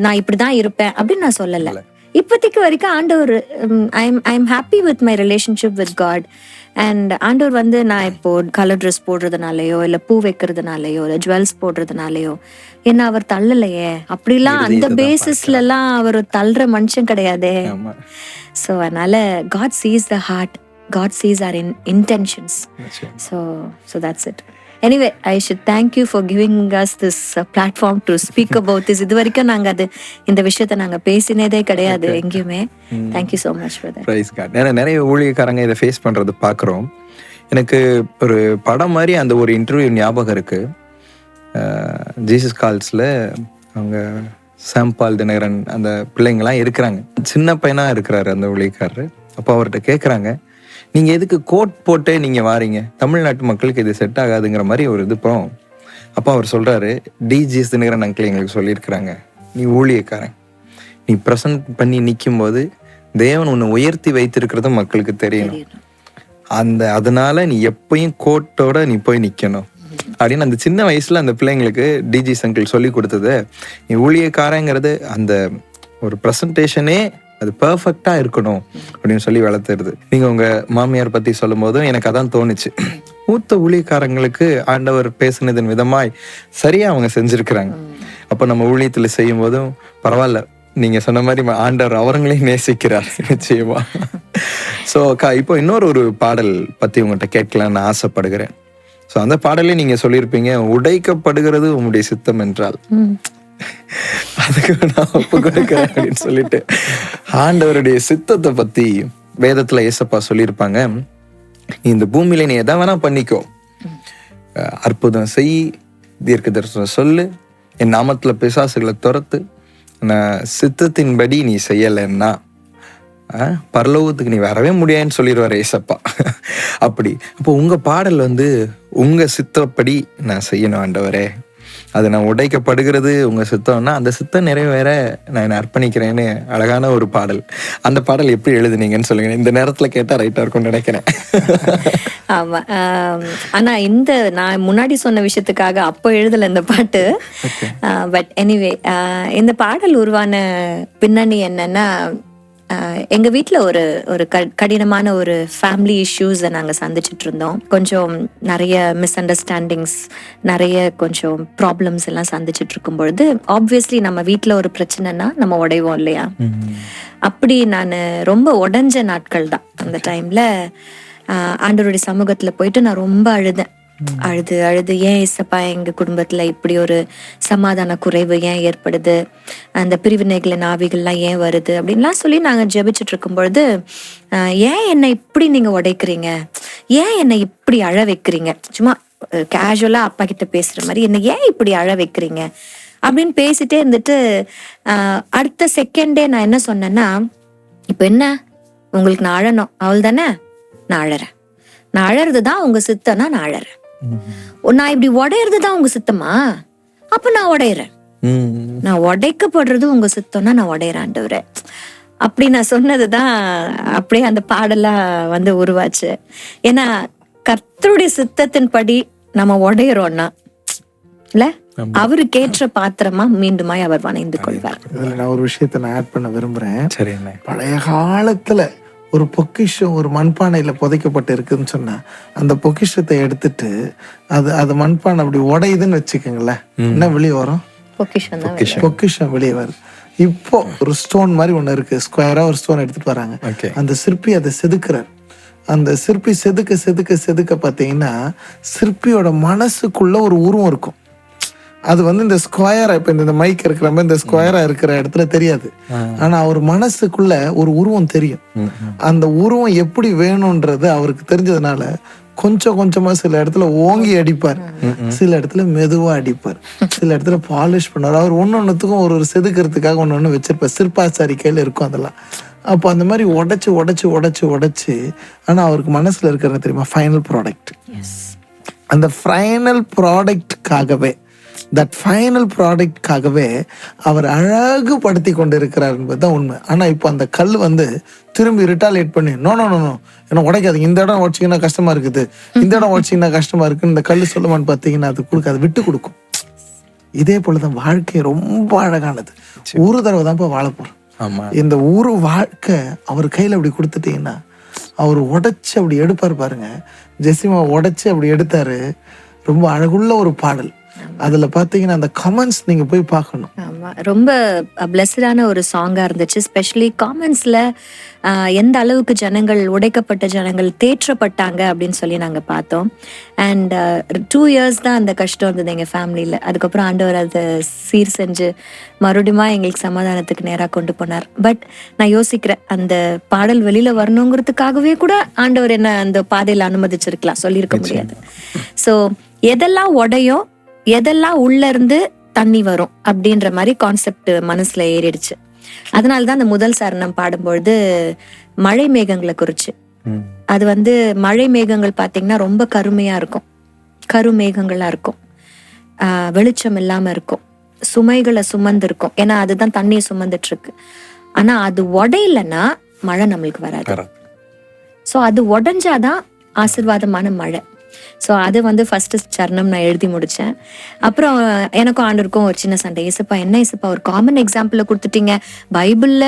நான் இப்படிதான் இருப்பேன் அப்படின்னு நான் சொல்லலை. இப்போதைக்கு வரைக்கும் ஆண்டவர், I am happy with my relationship with God. And ஆண்டவர் வந்து நான் இப்போ கலர் ட்ரெஸ் போடுறதுனாலயோ இல்லை பூ வைக்கிறதுனாலயோ இல்லை ஜுவல்ஸ் போடுறதுனாலயோ என்ன அவர் தள்ளலையே. அப்படிலாம் அந்த பேசிஸ்லாம் அவர் தள்ளுற மனுஷன் கிடையாதே. ஸோ அதனால God sees the heart, God sees our intentions. So that's it. Anyway, I should thank you for giving us this platform to speak about this. இது வரைக்கும் நாங்க அது இந்த விஷயத்தை நாங்க பேசினதே கிடையாது எங்கேயுமே. Thank you so much for that. Praise God. நிறைய ஊழியக்காரங்க இதை ஃபேஸ் பண்றது பார்க்குறோம். எனக்கு ஒரு படம் மாதிரி அந்த ஒரு இன்டர்வியூ ஞாபகம் இருக்கு. ஜீசஸ் கால்ஸ்ல அவங்க சாம்பால் தினகரன் அந்த பிள்ளைங்களாம் இருக்கிறாங்க. சின்ன பையனா இருக்கிறாரு அந்த ஊழியக்காரரு. அப்போ அவர்கிட்ட கேட்குறாங்க, நீங்க எதுக்கு கோட் போட்டு நீங்க வாரீங்க, தமிழ்நாட்டு மக்களுக்கு இது செட் ஆகாதுங்கிற மாதிரி ஒரு இது போகும். அப்போ அவர் சொல்றாரு, டிஜிஎஸ் தினகரன் அங்கிள் எங்களுக்கு சொல்லியிருக்கிறாங்க, நீ ஊழியக்காரன், நீ ப்ரெசன்ட் பண்ணி நிற்கும் போது தேவன் உன்னை உயர்த்தி வைத்திருக்கிறதும் மக்களுக்கு தெரியணும். அதனால நீ எப்பயும் கோட்டோட நீ போய் நிற்கணும் அப்படின்னு அந்த சின்ன வயசுல அந்த பிள்ளைங்களுக்கு டிஜி அங்கிள் சொல்லி கொடுத்தது. நீ ஊழியக்காரங்கிறது அந்த ஒரு ப்ரெசன்டேஷனே அது பெர்ஃபெக்டா இருக்கணும் அப்படின்னு சொல்லி வளர்த்துருது. நீங்க உங்க மாமியார் பத்தி சொல்லும் போதும் எனக்கு அதான் தோணுச்சு. மூத்த ஊழியக்காரங்களுக்கு ஆண்டவர் பேசினதன் விதமாய் சரியா அவங்க செஞ்சிருக்கிறாங்க. அப்ப நம்ம ஊழியத்துல செய்யும் போதும் பரவாயில்ல, நீங்க சொன்ன மாதிரி ஆண்டவர் அவங்களையும் நேசிக்கிறார் நிச்சயமா. ஸோ இப்போ இன்னொரு பாடல் பத்தி உங்கள்கிட்ட கேட்கலான்னு ஆசைப்படுகிறேன். ஸோ அந்த பாடலே நீங்க சொல்லியிருப்பீங்க, உடைக்கப்படுகிறது உங்களுடைய சித்தம் என்றால் அதுக்கு நான் ஒப்பு கொடுக்கிறேன் அப்படின்னு சொல்லிட்டு ஆண்டவருடைய சித்தத்தை பத்தி வேதத்துல ஏசப்பா சொல்லியிருப்பாங்க, நீ இந்த பூமியில நீ எதை வேணா பண்ணிக்கோ, அற்புதம் செய், தீர்க்க தரிசனம் சொல்லு, என் நாமத்துல பிசாசுகளை துரத்து, நான் சித்தத்தின்படி நீ செய்யலைன்னா பரலோகத்துக்கு நீ வரவே முடியாதுன்னு சொல்லிடுவார் ஏசப்பா. அப்படி அப்போ உங்க பாடல் வந்து உங்க சித்தப்படி நான் செய்யணும் ஆண்டவரே, அது நான் உடைக்கப்படுகிறது உங்க சித்தம்னா அந்த சித்தம் நிறைவேற நான் என்ன அர்ப்பணிக்கிறேன்னு அழகான ஒரு பாடல். அந்த பாடல் எப்படி எழுதுனீங்கன்னு சொல்லுங்க. இந்த நேரத்துல கேட்டா ரைட்டா இருக்கும்னு நினைக்கிறேன். ஆமா, ஆனா இந்த நான் முன்னாடி சொன்ன விஷயத்துக்காக அப்போ எழுதல இந்த பாட்டு. பட் எனிவே, இந்த பாடல் உருவான பின்னணி என்னன்னா, எங்க வீட்டுல ஒரு கடினமான ஒரு ஃபேமிலி இஷ்யூஸை நாங்க சந்திச்சுட்டு இருந்தோம். கொஞ்சம் நிறைய மிஸ் அண்டர்ஸ்டாண்டிங்ஸ், நிறைய கொஞ்சம் ப்ராப்ளம்ஸ் எல்லாம் சந்திச்சுட்டு இருக்கும் பொழுது ஆப்வியஸ்லி நம்ம வீட்டுல ஒரு பிரச்சனைனா நம்ம உடைவோம் இல்லையா. அப்படி நான் ரொம்ப உடைஞ்ச நாட்கள் தான் அந்த டைம்ல. ஆண்டவருடைய சமூகத்துல போயிட்டு நான் ரொம்ப அழுது ஏன் இசப்பா எங்க குடும்பத்துல இப்படி ஒரு சமாதான குறைவு ஏன் ஏற்படுது, அந்த பிரிவினைகளின் ஆவிகள்லாம் ஏன் வருது அப்படின்லாம் சொல்லி நாங்க ஜெபிச்சுட்டு இருக்கும் பொழுது, ஏன் என்னை இப்படி நீங்க உடைக்கிறீங்க, ஏன் என்னை இப்படி அழ வைக்கிறீங்க, சும்மா கேஷுவலா அப்பா கிட்ட பேசுற மாதிரி என்ன ஏன் இப்படி அழ வைக்கிறீங்க அப்படின்னு பேசிட்டே இருந்துட்டு அடுத்த செகண்டே நான் என்ன சொன்னேன்னா, இப்ப என்ன உங்களுக்கு நான் அழணும் அவள் தானே, நான் அழறேன், நான் அழறதுதான் உங்க சித்தம்னா நான் அழறேன், நான் இப்படி உடையறதுதான் உங்க சித்தமா, அப்ப நான் உடையறேன், நான் உடைக்கப்படுறது உங்க சித்தம்னா நான் உடையறேன் ஆண்டவரே. அப்படி நான் சொன்னதுதான் அப்படியே அந்த பாடலா வந்து உருவாச்சு. ஏன்னா கர்த்தருடைய சித்தத்தின்படி நம்ம உடையறோம்னா இல்ல, அவருக்கு ஏற்ற பாத்திரமா மீண்டுமாய் அவர் வணைந்து கொள்வார். இதுல நான் ஒரு விஷயத்த நான் ஆட் பண்ண விரும்புறேன். பழைய காலத்துல ஒரு பொக்கிஷம் ஒரு மண்பானையில புதைக்கப்பட்டு இருக்குன்னு சொன்னா, அந்த பொக்கிஷத்தை எடுத்துட்டு அது மண்பானை அப்படி உடையுதுன்னு வச்சுக்கோங்களேன், என்ன வெளியே வரும்? பொக்கிஷம் வெளியே வருது. இப்போ ஒரு ஸ்டோன் மாதிரி ஒண்ணு இருக்கு, ஸ்கொயரா ஒரு ஸ்டோன் எடுத்துட்டு வராங்க. அந்த சிற்பி அதை செதுக்குறாரு. அந்த சிற்பி செதுக்க செதுக்க செதுக்க பாத்தீங்கன்னா சிற்பியோட மனசுக்குள்ள ஒரு உருவம் இருக்கும். அது வந்து இந்த ஸ்கொயரா, இப்ப இந்த மைக் இருக்கிற மாதிரி இந்த ஸ்கொயரா இருக்கிற இடத்துல தெரியாது, ஆனா அவர் மனசுக்குள்ள ஒரு உருவம் தெரியும். அந்த உருவம் எப்படி வேணும்ன்றது அவருக்கு தெரிஞ்சதுனால கொஞ்சம் கொஞ்சமா சில இடத்துல ஓங்கி அடிப்பார், சில இடத்துல மெதுவா அடிப்பார், சில இடத்துல பாலிஷ் பண்ணுவார். அவர் ஒன்னொன்னுத்துக்கும் ஒரு செதுக்கிறதுக்காக ஒன்னு வச்சிருப்பார், சிற்பாச்சாரி கையில இருக்கும் அதெல்லாம். அப்போ அந்த மாதிரி உடைச்சு உடைச்சு உடைச்சு உடைச்சு, ஆனா அவருக்கு மனசுல இருக்கிறது தெரியுமா, ஃபைனல் ப்ராடக்ட். அந்த ஃபைனல் ப்ராடக்ட்காகவே தட் ஃபைனல் ப்ராடக்ட்காகவே அவர் அழகுபடுத்தி கொண்டு இருக்கிறார் என்பதுதான் உண்மை. ஆனா இப்போ அந்த கல் வந்து திரும்பி ரிட்டாலியேட் பண்ணி நோ நோ நோ நோ என்ன உடைக்காது, இந்த இடம் உடைச்சிங்கன்னா கஷ்டமா இருக்குது, இந்த இடம் உடைச்சிங்கன்னா கஷ்டமா இருக்குன்னு இந்த கல் சொல்லுமான்னு பார்த்தீங்கன்னா அது கொடுக்காது, விட்டு கொடுக்கும். இதே போலதான் வாழ்க்கை ரொம்ப அழகானது. ஒரு தடவை தான் வாழ போறோம், ஆமா. இந்த ஒரு வாழ்க்கை அவர் கையில அப்படி கொடுத்துட்டீங்கன்னா அவர் உடைச்சு அப்படி எடுப்பார் பாருங்க. ஜெசிமா உடைச்சு அப்படி எடுத்தாரு. ரொம்ப அழகுள்ள ஒரு பாடல். அதுல பாத்தீங்கன்னா அந்த கமெண்ட்ஸ் நீங்க போய் பார்க்கணும். ஆமா, ரொம்ப பிளஸ்டான ஒரு சாங்கா இருந்துச்சு. ஸ்பெஷலி காமெண்ட்ஸ்ல எந்த அளவுக்கு ஜனங்கள், உடைக்கப்பட்ட ஜனங்கள் தேற்றப்பட்டாங்க அப்படின்னு சொல்லி நாங்க பார்த்தோம். அண்ட் 2 years தான் அந்த கஷ்டம் இருந்தது எங்க ஃபேமிலியில. அதுக்கப்புறம் ஆண்டவர் அதை சீர் செஞ்சு மறுபடியும் எங்களுக்கு சமாதானத்துக்கு நேராக கொண்டு போனார். பட் நான் யோசிக்கிறேன், அந்த பாடல் வெளியில வரணுங்கிறதுக்காகவே கூட ஆண்டவர் என்ன அந்த பாதையில அனுமதிச்சிருக்கலாம், சொல்லியிருக்க முடியாது. ஸோ எதெல்லாம் உடையும், எதெல்லாம் உள்ள இருந்து தண்ணி வரும் அப்படின்ற மாதிரி கான்செப்ட் மனசுல ஏறிடுச்சு. அதனாலதான் அந்த முதல் சரணம் பாடும்பொழுது மழை மேகங்களை குறிச்சு, அது மழை மேகங்கள் பாத்தீங்கன்னா ரொம்ப கருமையா இருக்கும், கருமேகங்களா இருக்கும், வெளிச்சம் இல்லாம இருக்கும், சுமைகளை சுமந்து இருக்கும். ஏன்னா அதுதான் தண்ணியை சுமந்துட்டு இருக்கு. ஆனா அது உடையலன்னா மழை நம்மளுக்கு வராது. ஸோ அது உடஞ்சாதான் ஆசீர்வாதமான மழை. ஸோ அது ஃபர்ஸ்ட் சரணம் நான் எழுதி முடிச்சேன். அப்புறம் எனக்கும் ஆண்டருக்கும் ஒரு சின்ன சண்டை. இசப்பா என்ன இசப்பா ஒரு காமன் எக்ஸாம்பிள கொடுத்துட்டீங்க, பைபிள்ல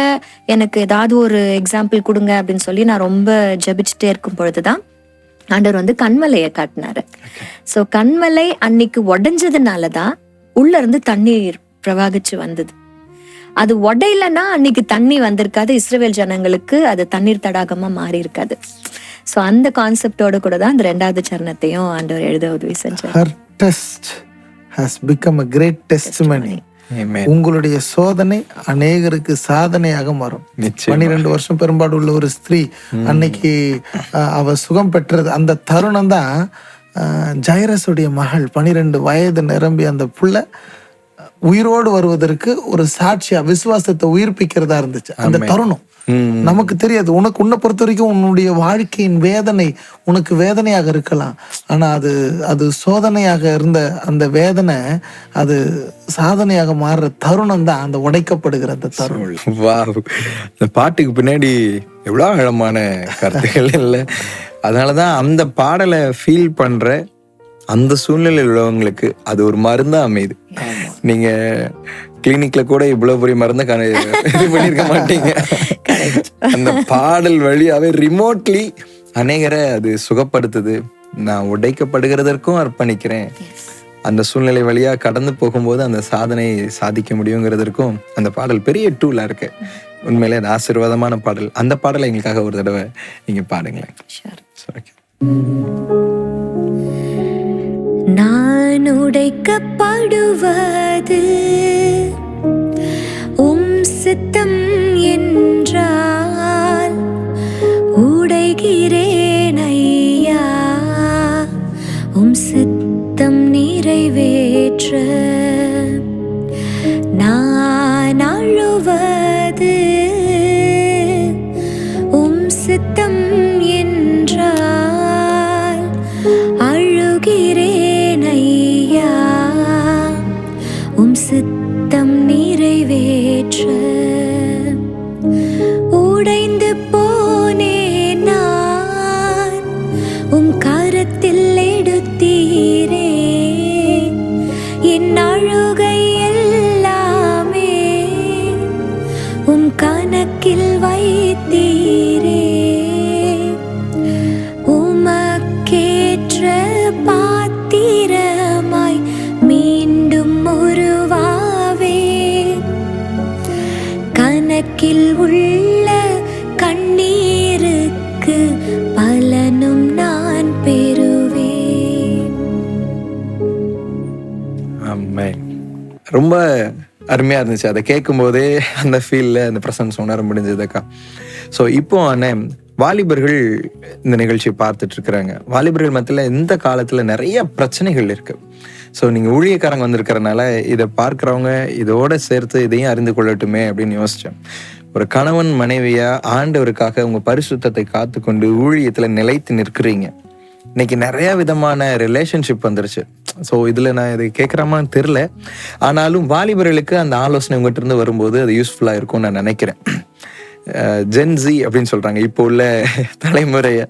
எனக்கு ஏதாவது ஒரு எக்ஸாம்பிள் கொடுங்க அப்படின்னு சொல்லி நான் ரொம்ப ஜபிச்சுட்டே இருக்கும் பொழுதுதான் ஆண்டவர் கண்மலையை காட்டினாரு. ஸோ கண்மலை அன்னைக்கு உடைஞ்சதுனாலதான் உள்ள இருந்து தண்ணீர் பிரவாகிச்சு வந்தது. அது உடையலன்னா அன்னைக்கு தண்ணி வந்திருக்காது, இஸ்ரவேல் ஜனங்களுக்கு அது தண்ணீர் தடாகமா மாறி இருக்காது. ஸோ அந்த கான்செப்டோட கூட தான் அந்த 2வது சரணத்தையும் ஆண்டவர் எழுத உதவி செஞ்சார். Her test has become a great testimony. உங்களுடைய சோதனை அநேகருக்கு சாதனையாக மாறும். 12 வருஷம் பெரும்பாடு உள்ள ஒரு ஸ்திரீ அன்னைக்கு அவ சுகம் பெற்றது. அந்த தருணம் தான் ஜைரஸுடைய மகள் 12 வயது நிரம்பி அந்த புள்ள உயிரோடு வருவதற்கு ஒரு சாட்சியா விசுவாசத்தை உயிர்ப்பிக்கிறதா இருந்துச்சு. அந்த தருணம் நமக்கு தெரியாது. உன்னை பொறுத்த வரைக்கும் உன்னுடைய வாழ்க்கையின் வேதனை உனக்கு வேதனையாக இருக்கலாம். ஆனா அது சோதனையாக இருந்த அந்த வேதனை அது சாதனையாக மாறுற தருணம் தான் அந்த உடைக்கப்படுகிற அந்த தருணம். இந்த பாட்டுக்கு பின்னாடி எவ்வளவு ஆழமான கருத்துக்கள் இல்லை. அதனாலதான் அந்த பாடலை ஃபீல் பண்ற அந்த சூழ்நிலையில் உள்ளவங்களுக்கு அது ஒரு மருந்தா அமையுது. நீங்க கிளினிக்ல கூட இவ்வளவு பெரிய மருந்த இது பண்ணிருக்க மாட்டீங்க. அந்த பாடல் வழியாவே ரிமோட்லி அநேகரை அது சுகப்படுத்துது. நான் உடைக்கப்படுகிறதற்கும் அர்ப்பணிக்கிறேன். அந்த சூழ்நிலை வழியா கடந்து போகும்போது அந்த சாதனை சாதிக்க முடியுங்கிறதற்கும் அந்த பாடல் பெரிய டூலா இருக்கு. உண்மையிலே அது ஆசீர்வாதமான பாடல். அந்த பாடலை எங்களுக்காக ஒரு தடவை நீங்க பாடுங்களேன். நான் உடைக்கப்படுவது சித்தம் என்றால் உடைகிறேன் ஐயா, சித்தம் நிறைவேற்ற. நான் அழுவது சித்தம் என்றால் அழுகிறேன் ஐயா, சித்தம் நிறைவேற்ற. உடைந்து போனேன் நான், கரத்தில் எடுத்தீரே. என் அழுகை எல்லாமே கணக்கில் வைத்தீரே. உமக்கேற்ற பாத்திரமாய் மீண்டும் உருவாவே. கணக்கில் உள்ள கண்ணீருக்கு பலனும் நான் பெறுவேன். ரொம்ப அருமையா இருந்துச்சு. அதை கேட்கும் போதே அந்த ஃபீல்ல அந்த பிரசன்ஸ் உணர முடிஞ்சதுக்கா. ஸோ இப்போ வாலிபர்கள் இந்த நிகழ்ச்சியை பார்த்துட்டு இருக்கிறாங்க. வாலிபர்கள் மத்தியில் இந்த காலத்துல நிறைய பிரச்சனைகள் இருக்கு. ஸோ நீங்க ஊழியக்காரங்க வந்திருக்கிறனால இதை பார்க்கிறவங்க இதோட சேர்த்து இதையும் அறிந்து கொள்ளட்டுமே அப்படின்னு யோசிச்சேன். ஒரு கணவன் மனைவியா ஆண்டவருக்காக உங்க பரிசுத்தத்தை காத்துக்கொண்டு ஊழியத்துல நிலைத்து நிற்கிறீங்க. இன்னைக்கு நிறைய விதமான ரிலேஷன்ஷிப் வந்துருச்சு. ஸோ இதுல நான் இதை கேட்குறாமான்னு தெரில. ஆனாலும் வாலிபர்களுக்கு அந்த ஆலோசனை உங்ககிட்ட இருந்து வரும்போது அது யூஸ்ஃபுல்லா இருக்கும்னு நான் நினைக்கிறேன். ஜென்சி அப்படின்னு சொல்கிறாங்க இப்போ உள்ள தலைமுறையை.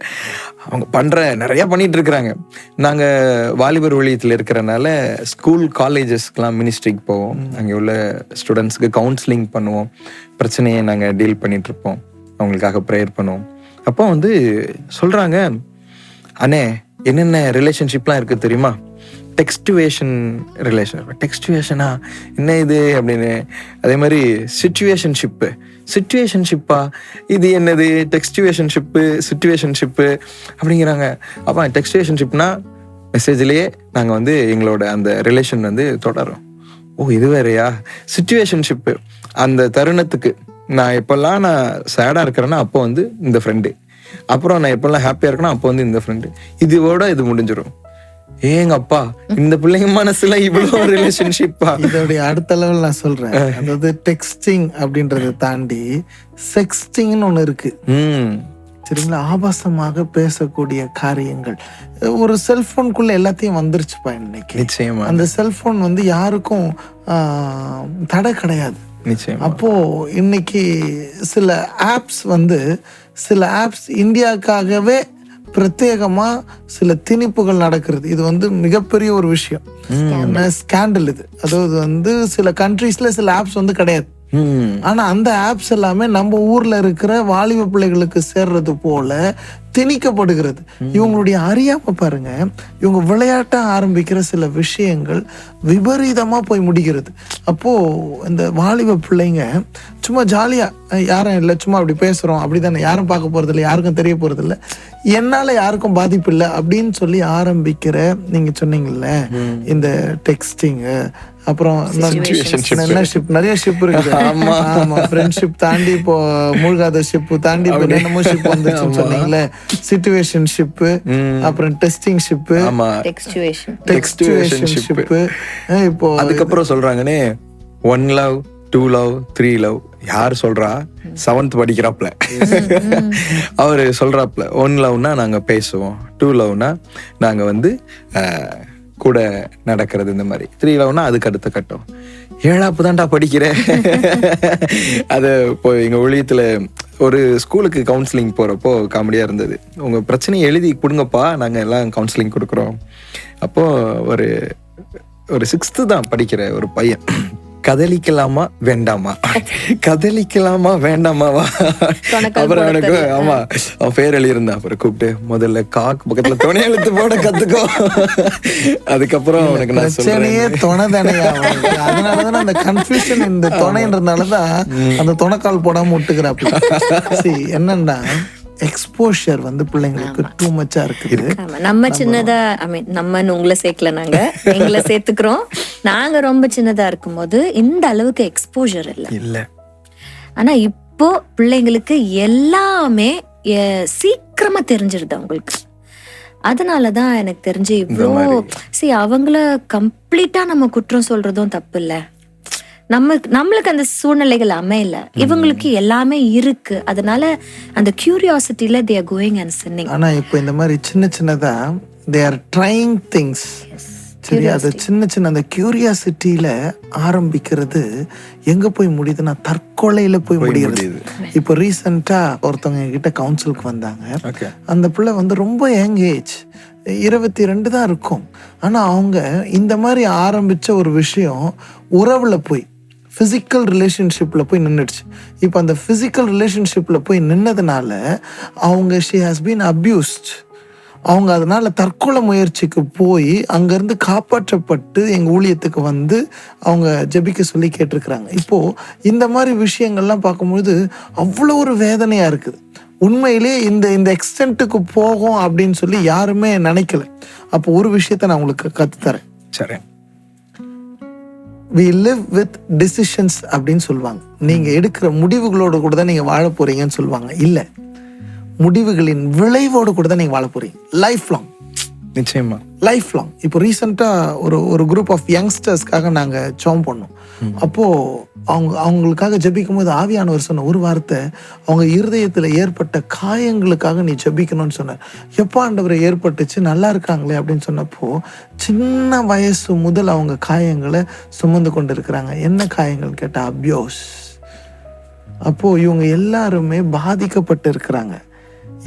அவங்க நிறைய பண்ணிட்டு இருக்கிறாங்க. நாங்கள் வாலிபர் ஊழியத்தில் இருக்கிறனால ஸ்கூல் காலேஜஸ்க்கெலாம் மினிஸ்ட்ரிக்கு போவோம். அங்கே உள்ள ஸ்டூடெண்ட்ஸுக்கு கவுன்சிலிங் பண்ணுவோம். பிரச்சனையை நாங்கள் டீல் பண்ணிகிட்ருப்போம். அவங்களுக்காக ப்ரேயர் பண்ணுவோம். அப்போ சொல்கிறாங்க, அண்ணே என்னென்ன ரிலேஷன்ஷிப்லாம் இருக்குது தெரியுமா? டெக்ஸ்டுவேஷன் டெக்ஸ்டுவேஷனா என்ன இது அப்படின்னு. அதே மாதிரி சிச்சுவேஷன்ஷிப்பா இது என்னது? சிச்சுவேஷன்ஷிப்பு அப்படிங்கிறாங்க. அப்போ டெக்ஸ்டுவேஷன்ஷிப்னா மெசேஜ்லேயே நாங்கள் எங்களோட அந்த ரிலேஷன் தொடரும். ஓ இது வேறையா? சிச்சுவேஷன்ஷிப்பு அந்த தருணத்துக்கு நான் எப்பெல்லாம் சேடாக இருக்கிறேன்னா அப்போ இந்த ஃப்ரெண்டு, அப்புறம் நான் எப்பெல்லாம் ஹாப்பியாக இருக்கேன்னா அப்போ இந்த ஃப்ரெண்டு, இதோட இது முடிஞ்சிடும். ஏங்கப்பா இந்த பிள்ளைங்க மனசுல இவ்வளவு ரிலேஷன்ஷிப்பா? இதோடைய அடுத்த லெவல் நான் சொல்றேன். அதாவது டெக்ஸ்டிங் அப்படின்றத தாண்டி செக்ஸ்டிங்னு ஒண்ணு இருக்கு. சரிங்களா? ஆபாசமாக பேசக்கூடிய காரியங்கள் ஒரு செல்போனுக்குள்ள எல்லாத்தையும் வந்துருச்சுப்பா இன்னைக்கு. நிச்சயமா அந்த செல்போன் யாருக்கும் தடை கிடையாது. நிச்சயமா. அப்போ இன்னைக்கு சில ஆப்ஸ் இந்தியாவுக்காகவே பிரத்யேகமா சில திணிப்புகள் நடக்கிறது. இது மிகப்பெரிய ஒரு விஷயம். ஸ்கேண்டல் இது. அதாவது சில கண்ட்ரீஸ்ல சில ஆப்ஸ் கிடையாது. ஆனா அந்த ஆப்ஸ் எல்லாமே நம்ம ஊர்ல இருக்கிற வாலிப பிள்ளைகளுக்கு சேர்றது போல திணிக்கப்படுகிறது. இவங்களுடைய அறியாம பாருங்க, இவங்க விளையாட்ட ஆரம்பிக்கிற சில விஷயங்கள் விபரீதமா போய் முடிகிறது. அப்போ இந்த வாலிப பிள்ளைங்க சும்மா ஜாலியா யாரும் இல்லை, சும்மா அப்படி பேசுறோம் அப்படிதானே, யாரும் பார்க்க போறது இல்லை, யாருக்கும் தெரிய போறது இல்லை, என்னால யாருக்கும் பாதிப்பு இல்லை அப்படின்னு சொல்லி ஆரம்பிக்கிற, நீங்க சொன்னீங்கல்ல இந்த டெக்ஸ்டிங், அப்புறம் நிறைய ஷிப் இருக்கு. ஆமா, ஃப்ரெண்ட்ஷிப் தாண்டி இப்போ மூழ்காத ஷிப் தாண்டி இப்போ என்னமோ ஷிப் வந்துச்சுன்னு சொன்னீங்கல்ல, சிச்சுவேஷன் ஷிப், அப்புறம் டெஸ்டிங் ஷிப், டெக்ஸ்டுவேஷன் ஷிப். இப்போ அதுக்கப்புறம் சொல்றாங்கன்னே 1 love 2 love 3 love. யார் சொல்றா? 7th படிக்கிறாப்ல அவரு சொல்றாப்ல 1 loveனா நாங்க பேசுவோம், 2 loveனா நாங்க கூட நடக்கிறது, இந்த மாதிரி 3 loveனா அதுக்கு அடுத்த கட்டம். 7ஆப்பு தான்டா படிக்கிறேன். அது இப்போ எங்க ஊழியத்துல ஒரு ஸ்கூலுக்கு கவுன்சிலிங் போறப்போ காமெடியா இருந்தது. உங்க பிரச்சனையை எழுதி கொடுங்கப்பா, நாங்க எல்லாம் கவுன்சிலிங் கொடுக்குறோம். அப்போ ஒரு 6th தான் படிக்கிற ஒரு பையன், கதலிக்கலாமா வேண்டாமாவா? அப்புறம் அவனுக்கு ஆமா அவன் பேர் எழுதியிருந்தான். அப்புறம் கூப்பிட்டு முதல்ல காக்கு பக்கத்துல துணை எழுத்து போட கத்துக்கோ, அதுக்கப்புறம் அவனுக்கு நான் சொல்றேன் துணை தானே. அதனாலதான் அந்த கன்ஃபியூஷன், இந்த துணைன்றதுனாலதான் அந்த துணைக்கால் போடாம விட்டுக்கிறாப்பு. என்னன்னா எக்ஸ்போஷர் பிள்ளைங்களுக்கு டூ மச்சா இருக்குது. நம்ம சின்னதா நம்மன்னு உங்களை சேர்க்கல, நாங்க எங்களை சேர்த்துக்கிறோம். நாங்க ரொம்ப சின்னதா இருக்கும்போது இந்த அளவுக்கு எக்ஸ்போஷர் இல்ல. ஆனா இப்போ பிள்ளைங்களுக்கு எல்லாமே சீக்கிரமா தெரிஞ்சிருது அவங்களுக்கு. அதனாலதான் எனக்கு தெரிஞ்சு இவ்வளோ அவங்கள கம்ப்ளீட்டா நம்ம குற்றம் சொல்றதும் தப்பு இல்ல. நம்மளுக்கு அந்த சூழ்நிலைகள் அமையல, இவங்களுக்கு எல்லாமே இருக்கு. அதனால அந்த கியூரியாசிட்டில they are going and sinning. ஆனா இப்போ இந்த மாதிரி சின்னதா they are trying things. சரி, அது சின்ன அந்த கியூரியாசிட்டியில ஆரம்பிக்கிறது எங்க போய் முடியுதுன்னா தற்கொலையில போய் முடியுது. இப்போ ரீசெண்டா ஒருத்தவங்க கிட்ட கவுன்சிலுக்கு வந்தாங்க. அந்த பிள்ளை ரொம்ப யங் ஏஜ், 22 தான் இருக்கும். ஆனா அவங்க இந்த மாதிரி ஆரம்பிச்ச ஒரு விஷயம் உறவுல போய் ஃபிசிக்கல் ரிலேஷன்ஷிப்ல போய் நின்றுடுச்சு. இப்போ அந்த ஃபிசிக்கல் ரிலேஷன்ஷிப்ல போய் நின்னதுனால அவங்க she has been abused. அவங்க அதனால தற்கொலை முயற்சிக்கு போய் அங்கேருந்து காப்பாற்றப்பட்டு எங்கள் ஊழியத்துக்கு அவங்க ஜெபிக்க சொல்லி கேட்டிருக்கிறாங்க. இப்போது இந்த மாதிரி விஷயங்கள்லாம் பார்க்கும்பொழுது அவ்வளோ ஒரு வேதனையாக இருக்குது. உண்மையிலே இந்த எக்ஸ்டென்ட்டுக்கு போகும் அப்படின்னு சொல்லி யாருமே நினைக்கல. அப்போ ஒரு விஷயத்த நான் உங்களுக்கு கற்றுத்தரேன். சரி, we live with decisions அப்படின்னு சொல்லுவாங்க. நீங்க எடுக்கிற முடிவுகளோடு கூட தான் நீங்க வாழ போறீங்கன்னு சொல்லுவாங்க. இல்ல, முடிவுகளின் விளைவோடு கூட தான் நீங்க வாழ போறீங்க லைஃப் லாங். நிச்சயமா லைஃப் லாங். இப்போ ரீசெண்டா ஒரு குரூப் ஆஃப் யங்ஸ்டர்ஸ்க்காக நாங்க ஜெபம் பண்ணோம். அப்போ அவங்களுக்காக ஜெபிக்கும் போது ஆவியானவர் சொன்ன ஒரு வார்த்தை, அவங்க இருதயத்துல ஏற்பட்ட காயங்களுக்காக நீ ஜெபிக்கணும்னு சொன்ன. எப்போ ஆண்டவரை ஏற்பட்டுச்சு, நல்லா இருக்காங்களே அப்படின்னு சொன்னப்போ சின்ன வயசு முதல் அவங்க காயங்களை சுமந்து கொண்டு இருக்கிறாங்க. என்ன காயங்கள் கேட்டா அபியூஸ். அப்போ இவங்க எல்லாருமே பாதிக்கப்பட்டு இருக்கிறாங்க.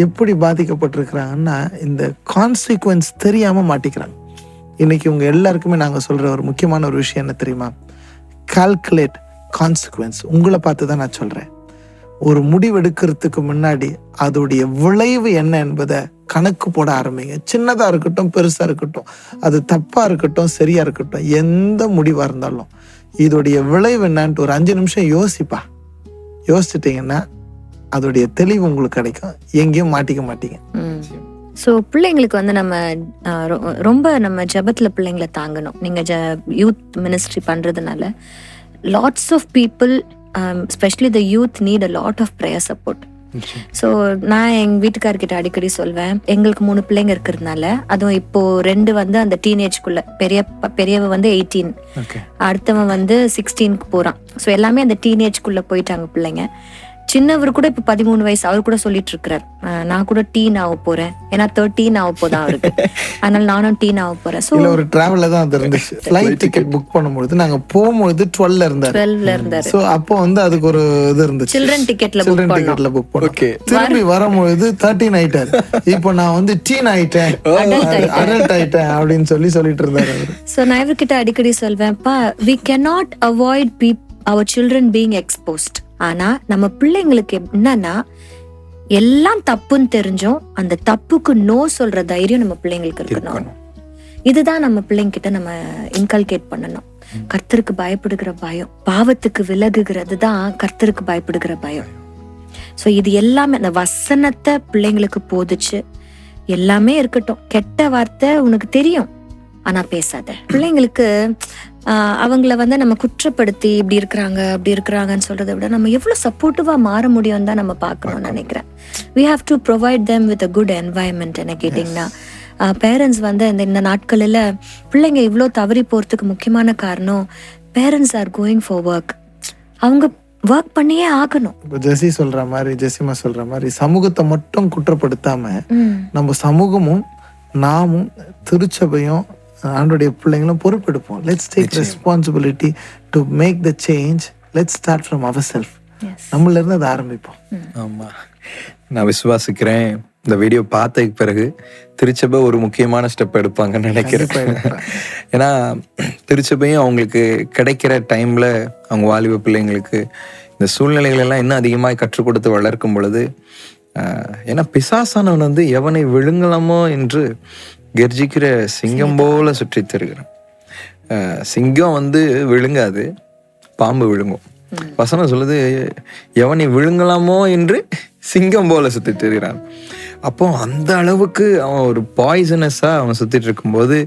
எப்படி பாதிக்கப்பட்டிருக்கிறாங்கன்னா, இந்த கான்சிக்வன்ஸ் தெரியாம மாட்டிக்கிறாங்க. இன்னைக்கு இவங்க எல்லாருக்குமே நாங்க சொல்ற ஒரு முக்கியமான ஒரு விஷயம் என்ன தெரியுமா? Calculate consequence. உங்களை பார்த்து தான் நான் சொல்றேன். ஒரு முடிவெடுக்கிறதுக்கு முன்னாடி அதோடைய விளைவு என்ன என்பதை கணக்கு போட ஆரம்பிங்க. சின்னதா இருக்கட்டும், பெருசா இருக்கட்டும், அது தப்பா இருக்கட்டும், சரியா இருக்கட்டும், எந்த முடிவா இருந்தாலும் இதோடைய விளைவு என்னன்ட்டு ஒரு 5 நிமிஷம் யோசிச்சிட்டீங்கன்னா அதோடைய தெளிவு உங்களுக்கு கிடைக்கும். எங்கேயும் மாட்டிக்க மாட்டீங்க. ஸோ பிள்ளைங்களுக்கு வந்து நம்ம ரொம்ப நம்ம ஜெபத்தில் பிள்ளைங்களை தாங்கணும். நீங்கள் யூத் மினிஸ்ட்ரி பண்ணுறதுனால lots of people, especially the youth need a lot of prayer support. So நான் எங்கள் வீட்டுக்காரர்கிட்ட அடிக்கடி சொல்வேன், எங்களுக்கு 3 பிள்ளைங்க இருக்கிறதுனால, அதுவும் இப்போ 2 வந்து அந்த டீனேஜ்குள்ள, பெரியவன் வந்து 18, அடுத்தவன் வந்து 16க்கு போகிறான். ஸோ எல்லாமே அந்த டீனேஜ்குள்ள போயிட்டாங்க பிள்ளைங்க. சின்னவர் கூட இப்ப 13 வயசு, அவர் கூட சொல்லிட்டு இருக்கிறார், நான் கூட டீன் ஆக போறேன், ஏன்னா 13 ஆக போதான் அவருக்கு, அதனால நானும் டீன் ஆக போறேன். சோ ஒரு டிராவல்ல தான் அது இருந்துச்சு. ஃளைட் டிக்கெட் புக் பண்ணும்போது நாங்க போகும்போது 12ல இருந்தாரு. சோ அப்போ வந்து அதுக்கு ஒரு இது இருந்துச்சு, சில்ட்ரன் டிக்கெட்ல புக் பண்ணோம். திரும்பி வரும்போது 13 ஆயிட்டாரு. இப்போ நான் வந்து டீன் ஆயிட்டேன், அடல்ட் ஆயிட்டேன் அப்படின்னு சொல்லிட்டு இருந்தாரு அவரு. சோ நான் இவர்கிட்ட அடிக்கடி சொல்வேன்ப்பா, we cannot avoid our children being exposed. ஆனா நம்ம பிள்ளைங்களுக்கு என்னன்னா, எல்லாம் தப்புன்னு தெரிஞ்சோம் அந்த தப்புக்கு நோ சொல்ற தைரியம் நம்ம பிள்ளைங்களுக்கு இருக்கணும். இதுதான் நம்ம பிள்ளைங்க கிட்ட நம்ம இன்கல்கேட் பண்ணணும். கர்த்தருக்கு பயப்படுகிற பயம், பாவத்துக்கு விலகுகிறது தான் கர்த்தருக்கு பயப்படுகிற பயம். சோ இது எல்லாமே அந்த வசனத்தை பிள்ளைங்களுக்கு போதிச்சு, எல்லாமே இருக்கட்டும், கெட்ட வார்த்தை உனக்கு தெரியும் ஆனா பேசாத. பிள்ளைங்களுக்கு அவங்கள வந்து நம்ம குற்றப்படுத்தி இப்படி இருக்கிறாங்க அப்படி இருக்கிறாங்கன்னு சொல்றதை விட நம்ம எவ்வளவு சப்போர்ட்டிவா மாற முடியும் தான் நம்ம பார்க்கணும்னு நினைக்கிறேன். we have to provide them with a good environment. என்ன கேட்டீங்கன்னா, பேரண்ட்ஸ் வந்து இந்த நாட்களில் பிள்ளைங்க இவ்வளோ தவறி போறதுக்கு முக்கியமான காரணம், parents are going for work. அவங்க ஒர்க் பண்ணியே ஆகணும். இப்போ ஜெசிமா சொல்ற மாதிரி சமூகத்தை மட்டும் குற்றப்படுத்தாம நம்ம சமூகமும் நாமும் திருச்சபையும் ஆண்டோடைய பிள்ளைங்களும் பொறுப்பெடுப்போம். Let's take responsibility to make the change. Let's start from ourself. நம்மள இருந்து அதை ஆரம்பிப்போம். ஆமா, நான் விசுவாசிக்கிறேன் இந்த வீடியோ பார்த்ததுக்கு பிறகு திருச்சபை ஒரு முக்கியமான ஸ்டெப் எடுப்பாங்கன்னு நினைக்கிறேன். ஏன்னா திருச்சபையும் அவங்களுக்கு கிடைக்கிற டைம்ல அவங்க வாலிப பிள்ளைங்களுக்கு இந்த சூழ்நிலைகள் எல்லாம் இன்னும் அதிகமாக கற்றுக் கொடுத்து வளர்க்கும் பொழுது, ஏன்னா பிசாசானவன் வந்து எவனை விழுங்கலாமோ என்று கர்ஜிக்கிற சிங்கம் போல சுற்றி தருகிறான். சிங்கம் வந்து விழுங்காது, பாம்பு விழுங்கும். வசனம் சொல்லுது, எவனை விழுங்கலாமோ என்று சிங்கம் போல சுத்திட்டு இருக்கிறான். அப்போ அந்த அளவுக்கு அவன் ஒரு பாய்சனஸா அவன் சுத்திட்டு இருக்கும்போது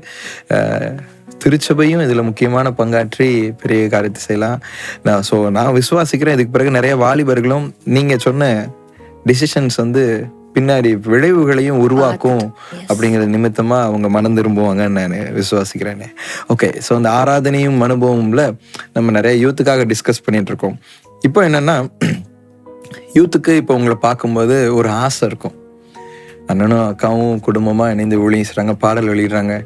திருச்சபையும் இதுல முக்கியமான பங்காற்றி பெரிய காரியத்தை செய்யலாம். நான் விசுவாசிக்கிறேன், இதுக்கு பிறகு நிறைய வாலிபர்களும் நீங்க சொன்ன டிசிஷன்ஸ் வந்து பின்னாடி விளைவுகளையும் உருவாக்கும் அப்படிங்கிற நிமித்தமா அவங்க மனம் திரும்புவாங்கன்னு நான் விசுவாசிக்கிறேன். ஓகே, ஸோ அந்த ஆராதனையும் அனுபவம்ல நம்ம நிறைய யூத்துக்காக டிஸ்கஸ் பண்ணிட்டு இருக்கோம். இப்போ என்னன்னா, யூத்துக்கு இப்போ உங்களை பார்க்கும்போது ஒரு ஆசை இருக்கும். அண்ணனும் அக்காவும் குடும்பமா இணைந்து வெளியிடுறாங்க, பாடல் வெளியிடுறாங்க,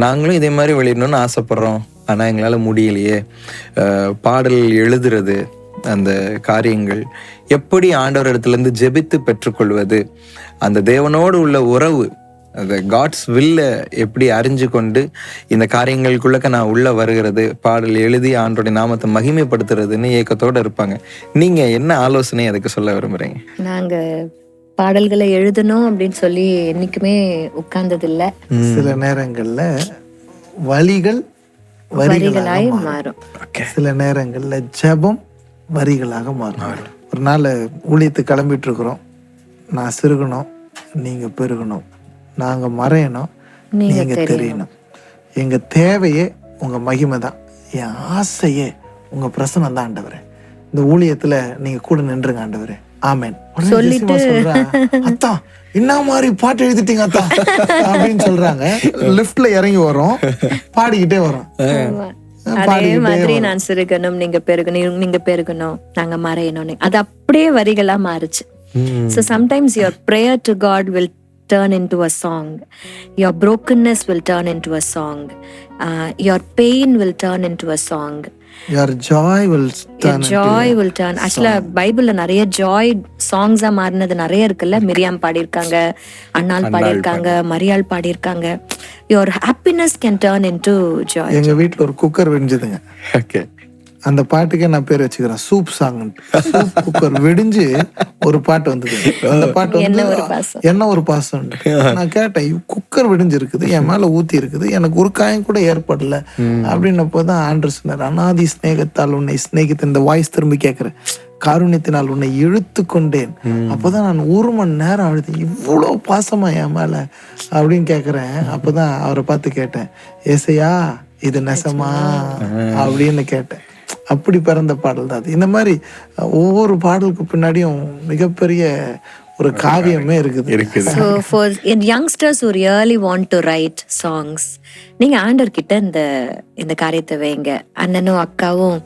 நாங்களும் இதே மாதிரி வெளியிடணும்னு ஆசைப்படுறோம், ஆனா எங்களால முடியலையே. பாடல் எழுதுறது, அந்த காரியங்கள் எப்படி ஆண்டவர் இடத்துல இருந்து ஜெபித்து பெற்றுக்கொள்வது, அந்த தேவனோடு உள்ள உறவு, அந்த காட்ஸ் வில்ல எப்படி அறிஞ்சு கொண்டு இந்த காரியங்களுக்குள்ளக்க நான் உள்ள வருகிறது, பாடல் எழுதி ஆண்டோடைய நாமத்தை மகிமைப்படுத்துறதுன்னு ஏக்கத்தோடு இருப்பாங்க. நீங்க என்ன ஆலோசனை அதுக்கு சொல்ல விரும்புறீங்க? நாங்க பாடல்களை எழுதணும் அப்படின்னு சொல்லி என்னைக்குமே உட்கார்ந்தது இல்ல. சில நேரங்கள்ல வரிகளாய் மாறும், சில நேரங்கள்ல ஜெபம் வரிகளாக மாறும். ஒரு நாள் ஊழியத்துக்கு கிளம்பிட்டு இருக்கிறோம், நான் சிறுகணும், நீங்க பெருகணும், நாங்க மறையணும், நீங்க தெரியணும், எங்க தேவையே உங்க மகிமை தான், என் ஆசையே உங்க பிரசனம் தான் ஆண்டவரே, இந்த ஊழியத்துல நீங்க கூட நின்றுங்க ஆண்டவரே, ஆமேன் சொல்லிட்டு அத்தா என்ன மாதிரி பாட்டு எழுதிட்டீங்க அத்தா அப்படின்னு சொல்றாங்க. லிஃப்ட்ல இறங்கி வரோம், பாடிக்கிட்டே வரோம். அதே மாதிரி நான் சிறுகணும், நீங்க பெருகணும், நீங்க பெருகணும், நாங்க மறையணும், அது அப்படியே வரிகளா மாறுச்சு. So sometimes your prayer to God will turn into a song, your brokenness will turn into a song, your pain will turn into a song, your joy will turn Joy will turn. ஆக்சுவலா பைபிள்ல நிறைய Joy சாங்ஸா மாறினது நிறைய இருக்குல்ல. Miriam பாடியிருக்காங்க, அன்னாள் பாடியிருக்காங்க, மரியாள் பாடியிருக்காங்க. Your happiness can turn into Joy. எங்க வீட்டுல ஒரு குக்கர் வெடிஞ்சதுங்க. ஓகே. அந்த பாட்டுக்கே நான் பேர் வச்சுக்கிறேன் சூப் சாங். சூப் குக்கர் வெடிஞ்சு ஒரு பாட்டு வந்தது. அந்த பாட்டு வந்து என்ன ஒரு பாசம். நான் கேட்டேன், குக்கர் வெடிஞ்சிருக்குது, என் மேல ஊத்தி இருக்குது, எனக்கு ஒரு காயம் கூட ஏற்படல அப்படின்னப்போதான் ஆண்டர் சொன்னார், அனாதி ஸ்நேகத்தால் உன்னை ஸ்நேகித்த. இந்த வாய்ஸ் திரும்பி கேட்கிறேன், காருண்யத்தினால் உன்னை இழுத்து கொண்டேன். அப்போதான் நான் 1 மணி நேரம் அழுது, இவ்வளோ பாசமா என் மேல அப்படின்னு கேட்கிறேன். அப்போதான் அவரை பார்த்து கேட்டேன், ஏசையா இது நெசமா அப்படின்னு கேட்டேன். அப்படி பிறந்த பாடல் தான் அது. இந்த மாதிரி ஒவ்வொரு பாடலுக்கு பின்னாடியும் மிகப்பெரிய ஒரு காவியமே இருக்குது. So for youngsters who really want to write songs, நீங்க ஆண்டவர் கிட்ட இந்த காரியத்தை வைங்க. அண்ணனும் அக்காவும்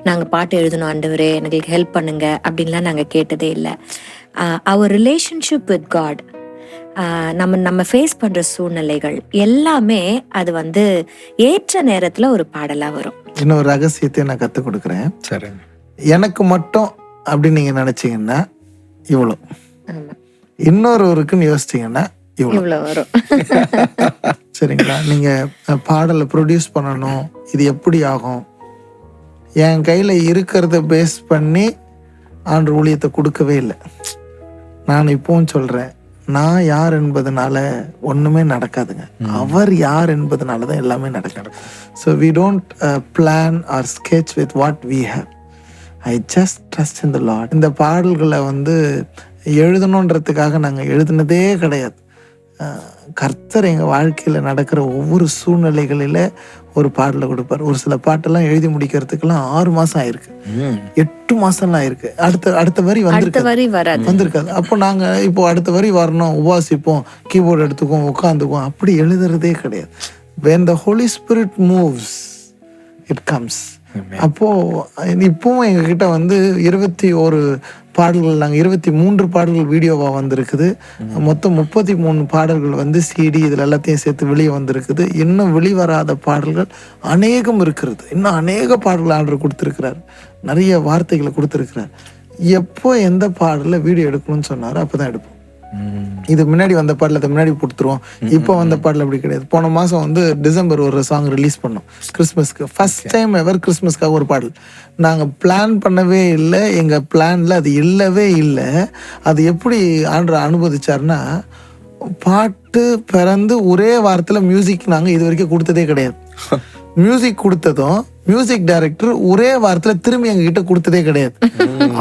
நாங்க பாட்டு எழுதணும் ஆண்டவரே எங்களுக்கு ஹெல்ப் பண்ணுங்க அப்படின்லாம் நாங்க கேட்டதே இல்லை. our relationship with God, நம்ம ஃபேஸ் பண்ற சூழ்நிலைகள் எல்லாமே அது வந்து ஏற்ற நேரத்துல ஒரு பாடலா வரும். இன்னொரு ரகசியத்தை நான் கற்றுக் கொடுக்குறேன். சரி. எனக்கு மட்டும் அப்படின்னு நீங்க நினைச்சீங்கன்னா இவ்வளோ, இன்னொருவருக்குன்னு யோசிச்சீங்கன்னா இவ்வளோ வரும். சரிங்களா? நீங்க பாடலை ப்ரொடியூஸ் பண்ணணும், இது எப்படி ஆகும்? என் கையில இருக்கிறத பேஸ் பண்ணி ஆண்டு ஊழியத்தை கொடுக்கவே இல்லை. நான் இப்பவும் சொல்றேன், நான் யார் என்பதனால ஒண்ணுமே நடக்காதுங்க. அவர் யார் என்பதனால தான் எல்லாமே நடக்கும். So we don't plan or sketch with what we have. I just trust in the Lord. இந்த பாடல்களை வந்து எழுதணுன்றதுக்காக நாங்கள் எழுதுனதே கிடையாது. கர்த்தர் எங்கள் வாழ்க்கையில் நடக்கிற ஒவ்வொரு சூழ்நிலைகளில் ஒரு பாடலை கொடுப்பார். ஒரு சில பாட்டெல்லாம் எழுதி முடிக்கிறதுக்கெல்லாம் 6 மாதம் ஆயிருக்கு, 8 மாதம்லாம் ஆயிருக்கு. அடுத்த வரி வந்திருக்காது. அப்போ நாங்கள் இப்போ அடுத்த வரி வரணும், உபாசிப்போம், கீபோர்டு எடுத்துக்குவோம், உட்காந்துக்குவோம், அப்படி எழுதுறதே கிடையாது. when the Holy Spirit moves it comes. அப்போ இப்பவும் எங்ககிட்ட வந்து 21 பாடல்கள், நாங்கள் 23 பாடல்கள் வீடியோவா வந்திருக்குது. மொத்தம் 33 பாடல்கள் வந்து சிடி இதுல எல்லாத்தையும் சேர்த்து வெளியே வந்திருக்குது. இன்னும் வெளிவராத பாடல்கள் அநேகம் இருக்கிறது. இன்னும் அநேக பாடல்கள் ஆர்டர் கொடுத்துருக்கிறார், நிறைய வார்த்தைகளை கொடுத்துருக்கிறார். எப்போ எந்த பாடல வீடியோ எடுக்கணும்னு சொன்னாரோ அப்பதான் எடுப்போம். இது முன்னாடி வந்த பாடல முன்னாடி கொடுத்துருவோம். இப்போ வந்த பாடல் அப்படி கிடையாது. போன மாசம் வந்து டிசம்பர் ஒரு சாங் ரிலீஸ் பண்ணோம் கிறிஸ்மஸ்க்கு. ஃபர்ஸ்ட் டைம் எவர் கிறிஸ்மஸ்க்காக ஒரு பாடல். நாங்கள் பிளான் பண்ணவே இல்லை, எங்க பிளான்ல அது இல்லவே இல்லை. அது எப்படி ஆண்டவர் அனுமதிச்சாருன்னா, பாட்டு பிறந்து ஒரே வாரத்தில் மியூசிக் நாங்கள் இது வரைக்கும் கொடுத்ததே கிடையாது. மியூசிக் கொடுத்ததும் மியூசிக் டைரக்டர் ஒரே வாரத்தில் திரும்பி எங்ககிட்ட கொடுத்ததே கிடையாது.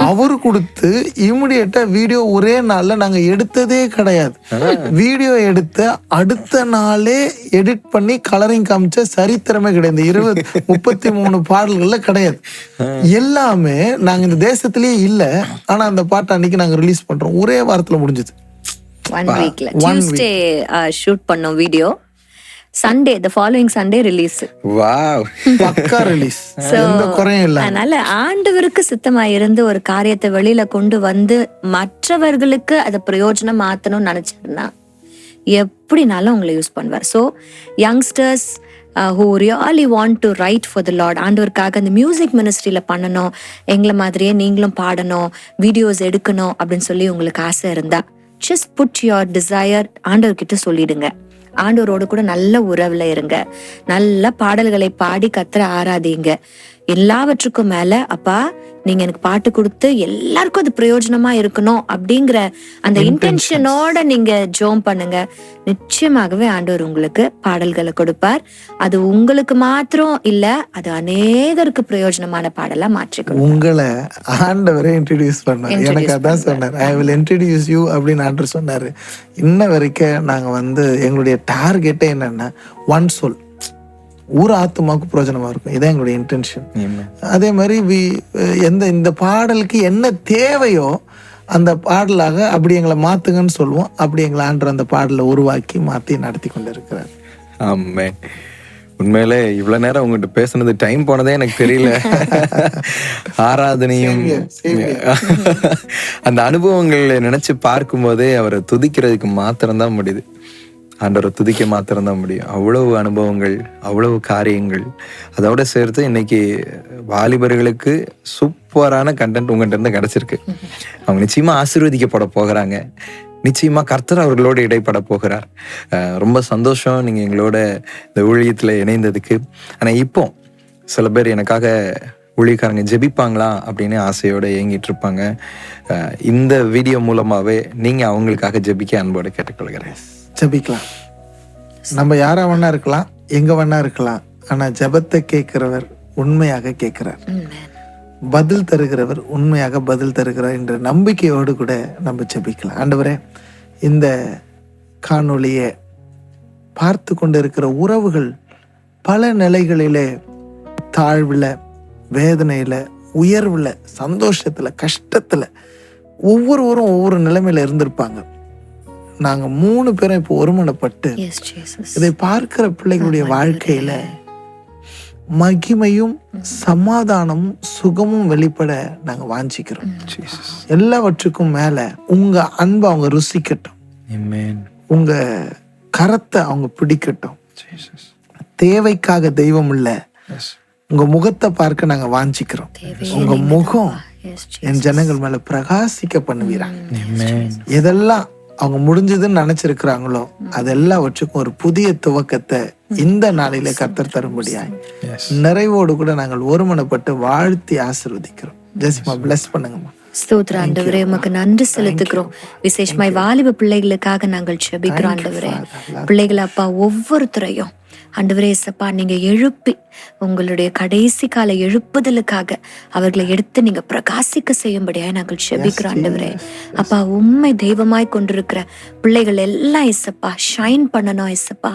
அவரு கொடுத்து இமிடியேட்டா வீடியோ ஒரே நாள்ல நாங்க எடுத்ததே கிடையாது. வீடியோ எடுத்த அடுத்த நாளே எடிட் பண்ணி கலரிங் காமிச்ச சரித்திரமே கிடையாது. 33 பாடல்கள்ல கிடையாது. எல்லாமே நாங்க இந்த தேசத்திலேயே இல்ல. ஆனா அந்த பாட்டை அன்னைக்கு நாங்க ரிலீஸ் பண்றோம், ஒரே வாரத்துல முடிஞ்சது. 1 வீக்ல டியூஸ்டே ஷூட் பண்ணோம் video, Sunday the following Sunday release. Wow, பக்கா ரிலீஸ், எந்த குறையும் இல்ல. அதனால ஆண்டவருக்கு சித்தமா இருந்து ஒரு காரியத்தை வெளியில கொண்டு வந்து மற்றவர்களுக்கு அதை பிரயோஜனம் மாத்தணும்னு நினைச்சாருன்னா எப்படினாலும் உங்களை யூஸ் பண்ணுவார். So youngsters who really want to write for the Lord, ஆண்டவருக்காக அந்த மியூசிக் மினிஸ்ட்ரியில பண்ணணும், எங்களை மாதிரியே நீங்களும் பாடணும், வீடியோஸ் எடுக்கணும் அப்படின்னு சொல்லி உங்களுக்கு ஆசை இருந்தா just put your desire ஆண்டவர்கிட்ட சொல்லிடுங்க. ஆண்டவரோடு கூட நல்ல உறவுல இருங்க, நல்ல பாடல்களை பாடி கர்த்தரை ஆராதிங்க. எல்லாவற்றுக்கும் மேல, அப்பா நீங்க எனக்கு பாட்டு கொடுத்து எல்லாருக்கும் அது பிரயோஜனமா இருக்கணும் அப்படிங்கிற அந்த இன்டென்ஷனோட நீங்க ஜோம் பண்ணுங்க. நிச்சயமாகவே ஆண்டவர் உங்களுக்கு பாடல்களை கொடுப்பார். அது உங்களுக்கு மாத்திரம் இல்ல, அது அநேகருக்கு பிரயோஜனமான பாடலா மாற்றிக்கணும். உங்களை ஆண்டவரே இன்ட்ரடியூஸ் பண்ணார். எனக்கு அதான் சொன்னார், ஐ வில் இன்ட்ரடியூஸ் யூ அப்படின்னு ஆண்டவர் சொன்னாரு. இன்ன வரைக்கும் நாங்க வந்து எங்களுடைய டார்கெட்டே என்னன்னா, ஒன் சொல், ஒரு ஆத்மாவுக்கு பிரயோஜனமா இருக்கும். இதான் எங்களுடைய இன்டென்ஷன். அதே மாதிரி இந்த பாடலுக்கு என்ன தேவையோ அந்த பாடலாக அப்படி எங்களை மாத்துங்கன்னு சொல்லுவோம். அப்படி எங்களை ஆண்டவர் அந்த பாடலை உருவாக்கி மாத்தி நடத்தி கொண்டு இருக்கிறார். ஆமென். உண்மையிலே இவ்வளவு நேரம் உங்ககிட்ட பேசுனது டைம் போனதே எனக்கு தெரியல. ஆராதனையும் அந்த அனுபவங்களை நினைச்சு பார்க்கும் போதே அவரை துதிக்கிறதுக்கு மாத்திரம்தான் முடியுது. ஆண்டவரை துதிக்க மாத்திரம்தான் முடியும். அவ்வளவு அனுபவங்கள், அவ்வளவு காரியங்கள். அதோட சேர்த்து இன்னைக்கு வாலிபர்களுக்கு சூப்பரான கண்டென்ட் உங்கள்கிட்ட இருந்து கிடைச்சிருக்கு. அவங்க நிச்சயமா ஆசீர்வதிக்கப்பட போகிறாங்க. நிச்சயமா கர்த்தர் அவர்களோடு இடைப்பட போகிறார். ரொம்ப சந்தோஷம் நீங்க எங்களோட இந்த ஊழியத்துல இணைந்ததுக்கு. ஆனா இப்போ சில பேர் எனக்காக ஊழியக்காரங்க ஜெபிப்பாங்களா அப்படின்னு ஆசையோட ஏங்கிட்டு இருப்பாங்க. இந்த வீடியோ மூலமாவே நீங்க அவங்களுக்காக ஜெபிக்க அன்போடு கேட்டுக்கொள்கிறேன். ஜெபிக்கலாம். நம்ம யாரா வேணா இருக்கலாம், எங்க வேணா இருக்கலாம். ஆனா ஜெபத்தை கேட்கிறவர் உண்மையாக கேட்கிறார், பதில் தருகிறவர் உண்மையாக பதில் தருகிறார் என்ற நம்பிக்கையோடு கூட நம்ம ஜெபிக்கலாம். ஆண்டவரே, இந்த காணொளியை பார்த்து கொண்டு இருக்கிற உறவுகள் பல நிலைகளிலே, தாழ்வுல, வேதனையில, உயர்வுல, சந்தோஷத்துல, கஷ்டத்துல, ஒவ்வொருவரும் ஒவ்வொரு நிலைமையில இருந்திருப்பாங்க. நாங்க 3 பேரும் இப்போ ஒருமனப்பட்டு இதை பார்க்கிற பிள்ளைகளுடைய வாழ்க்கையில மகிமையும் சமாதானமும் சுகமும் வெளிப்பட நாங்க வாஞ்சிக்கிறோம். எல்லாவற்றுக்கும் மேல உங்க அன்பை அவங்க ருசிக்கட்டும், உங்க கரத்தை அவங்க பிடிக்கட்டும். தேவைக்காக தெய்வம் இல்ல, உங்க முகத்தை பார்க்க நாங்க வாஞ்சிக்கிறோம். உங்க முகம் என் ஜனங்கள் மேல பிரகாசிக்க பண்ணுவீராங்க. எதெல்லாம் அவங்க முடிஞ்சதுன்னு நினைச்சிருக்கிறாங்களோ அதெல்லாவற்றுக்கும் ஒரு புதிய துவக்கத்தை இந்த நாளில கர்த்தர் தரும்படியாய் நிறைவோடு கூட நாங்கள் ஒருமனப்பட்டு வாழ்த்தி ஆசீர்வதிக்கிறோம். ஜெசிமா, பிளஸ் பண்ணுங்கம்மா. ஸ்தோத்திர ஆண்டவரே, உமக்கு நன்றி செலுத்துக்கிறோம். விசேஷமாய் வாலிப பிள்ளைகளுக்காக நாங்கள் ஜெபிக்கிறோம் ஆண்டவரே. பிள்ளைகள் அப்பா ஒவ்வொருத்தரையும் ஆண்டவரே இயேசப்பா நீங்க எழுப்பி உங்களுடைய கடைசி கால எழுப்புதலுக்காக அவர்களை எடுத்து நீங்க பிரகாசிக்க செய்யும்படியா நாங்கள் ஜெபிக்கிறோம் ஆண்டவரே. அப்பா உண்மை தெய்வமாய் கொண்டிருக்கிற பிள்ளைகள் எல்லாம் இயேசப்பா ஷைன் பண்ணணும் இயேசப்பா.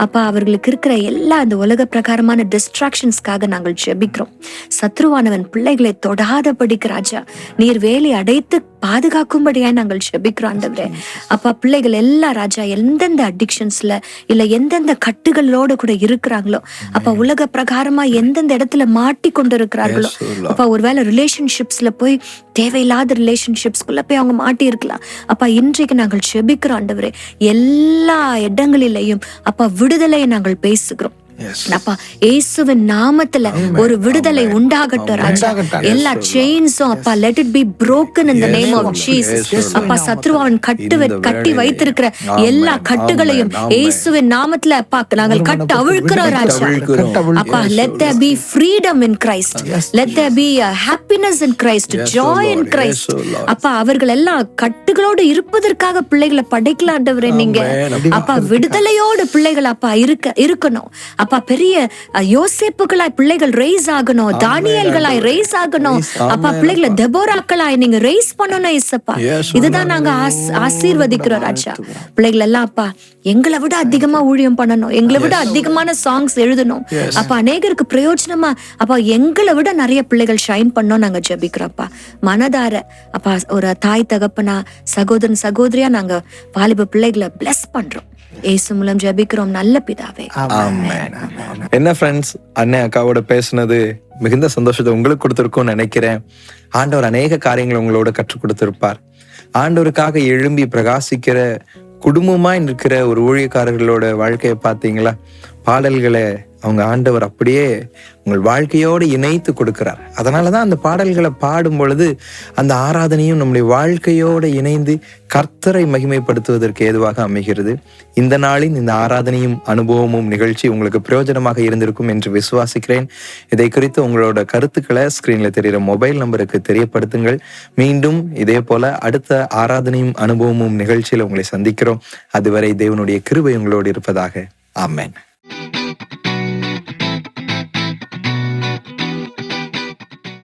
அப்பா அவர்களுக்கு இருக்கிற எல்லா இந்த உலக பிரகாரமான டிஸ்ட்ராக்ஷன்ஸ்க்காக நாங்கள் ஜெபிக்கிறோம். சத்ருவானவன் பிள்ளைகளை தொடாதபடிக்கு ராஜா நீர் வேலை அடைத்து பாதுகாக்கும்படியா நாங்கள் ஜெபிக்கிறோம் ஆண்டவரே. அப்பா பிள்ளைகள் எல்லாம் ராஜா எந்தெந்த அடிக்ஷன்ஸ்ல இல்ல எந்தெந்த கட்டுகளோட கூட இருக்கிறாங்களோ, அப்பா உலக பிரகாரமா எந்தெந்த இடத்துல மாட்டி கொண்டு இருக்கிறார்களோ, அப்பா ஒருவேளை ரிலேஷன்ஷிப்ஸ்ல போய் தேவையில்லாத ரிலேஷன்ஷிப்ஸ்குள்ள போய் அவங்க மாட்டி இருக்கலாம். அப்பா இன்றைக்கு நாங்கள் ஜெபிக்கிறோம் ஆண்டவரே, எல்லா இடங்களிலேயும் அப்பா விடுதலையை நாங்கள் பேசுகிறோம். அப்பா இயேசுவின் நாமத்துல ஒரு விடுதலை உண்டாகட்டும் ராஜா. எல்லா செயின்ஸும் அப்பா let it be broken in the name of Jesus. அப்பா சத்ருவான் கட்டி வைத்திருக்கிற எல்லா கட்டுகளையும் இயேசுவின் நாமத்துல அப்பா நாங்கள் கட்ட அவிழ்க்கிறோம் ராஜா. அப்பா let there be freedom in Christ, let there be happiness in Christ, joy in Christ. அப்பா அவர்கள் எல்லாம் கட்டுகளோடு இருப்பதற்காக பிள்ளைகளை படைக்கல ஆண்டவரே நீங்க. அப்பா விடுதலையோடு பிள்ளைகள் அப்பா இருக்கணும். அப்பா பெரிய யோசேப்புகளாய் பிள்ளைகள் ரைஸ் ஆகணும், தானியேல்களாய் ரைஸ் ஆகணும். அப்பா பிள்ளைகளை தெபோராக்களாய் நீங்க ரைஸ் பண்ணணும் இயேசப்பா. இதுதான் நாங்க ஆசீர்வதிக்கிறோம் ராஜா. பிள்ளைகள் எல்லாம் அப்பா எங்களை விட அதிகமா ஊழியம் பண்ணணும், எங்களை விட அதிகமான சாங்ஸ் எழுதணும். அப்பா அநேகருக்கு பிரயோஜனமா அப்பா எங்களை விட நிறைய பிள்ளைகள் ஷைன் பண்ணோம் நாங்க ஜெபிக்கிறோம்ப்பா. மனதார அப்பா ஒரு தாய் தகப்பனா சகோதரன் சகோதரியா நாங்க வாலிப பிள்ளைகளை பிளஸ் பண்றோம். இயேசு மூலம் ஜெபிக்கிறோம் நல்ல பிதாவே. என்ன ஃப்ரெண்ட்ஸ், அண்ணன் அக்காவோட பேசுனது மிகுந்த சந்தோஷத்தை உங்களுக்கு கொடுத்திருக்கும்னு நினைக்கிறேன். ஆண்டவர் அநேக காரியங்களை உங்களோட கற்றுக் கொடுத்திருப்பார். ஆண்டவருக்காக எழும்பி பிரகாசிக்கிற குடும்பமா இருக்கிற ஒரு ஊழியக்காரர்களோட வாழ்க்கையை பார்த்தீங்களா? பாடல்களை அவங்க ஆண்டவர் அப்படியே உங்கள் வாழ்க்கையோடு இணைத்து கொடுக்கிறார். அதனாலதான் அந்த பாடல்களை பாடும் பொழுது அந்த ஆராதனையும் நம்முடைய வாழ்க்கையோடு இணைந்து கர்த்தரை மகிமைப்படுத்துவதற்கு ஏதுவாக அமைகிறது. இந்த நாளின் இந்த ஆராதனையும் அனுபவமும் நிகழ்ச்சி உங்களுக்கு பிரயோஜனமாக இருந்திருக்கும் என்று விசுவாசிக்கிறேன். இதை குறித்து உங்களோட கருத்துக்களை ஸ்கிரீன்ல தெரிகிற மொபைல் நம்பருக்கு தெரியப்படுத்துங்கள். மீண்டும் இதே போல அடுத்த ஆராதனையும் அனுபவமும் நிகழ்ச்சியில உங்களை சந்திக்கிறோம். அதுவரை தேவனுடைய கிருபை உங்களோடு இருப்பதாக. ஆமென்.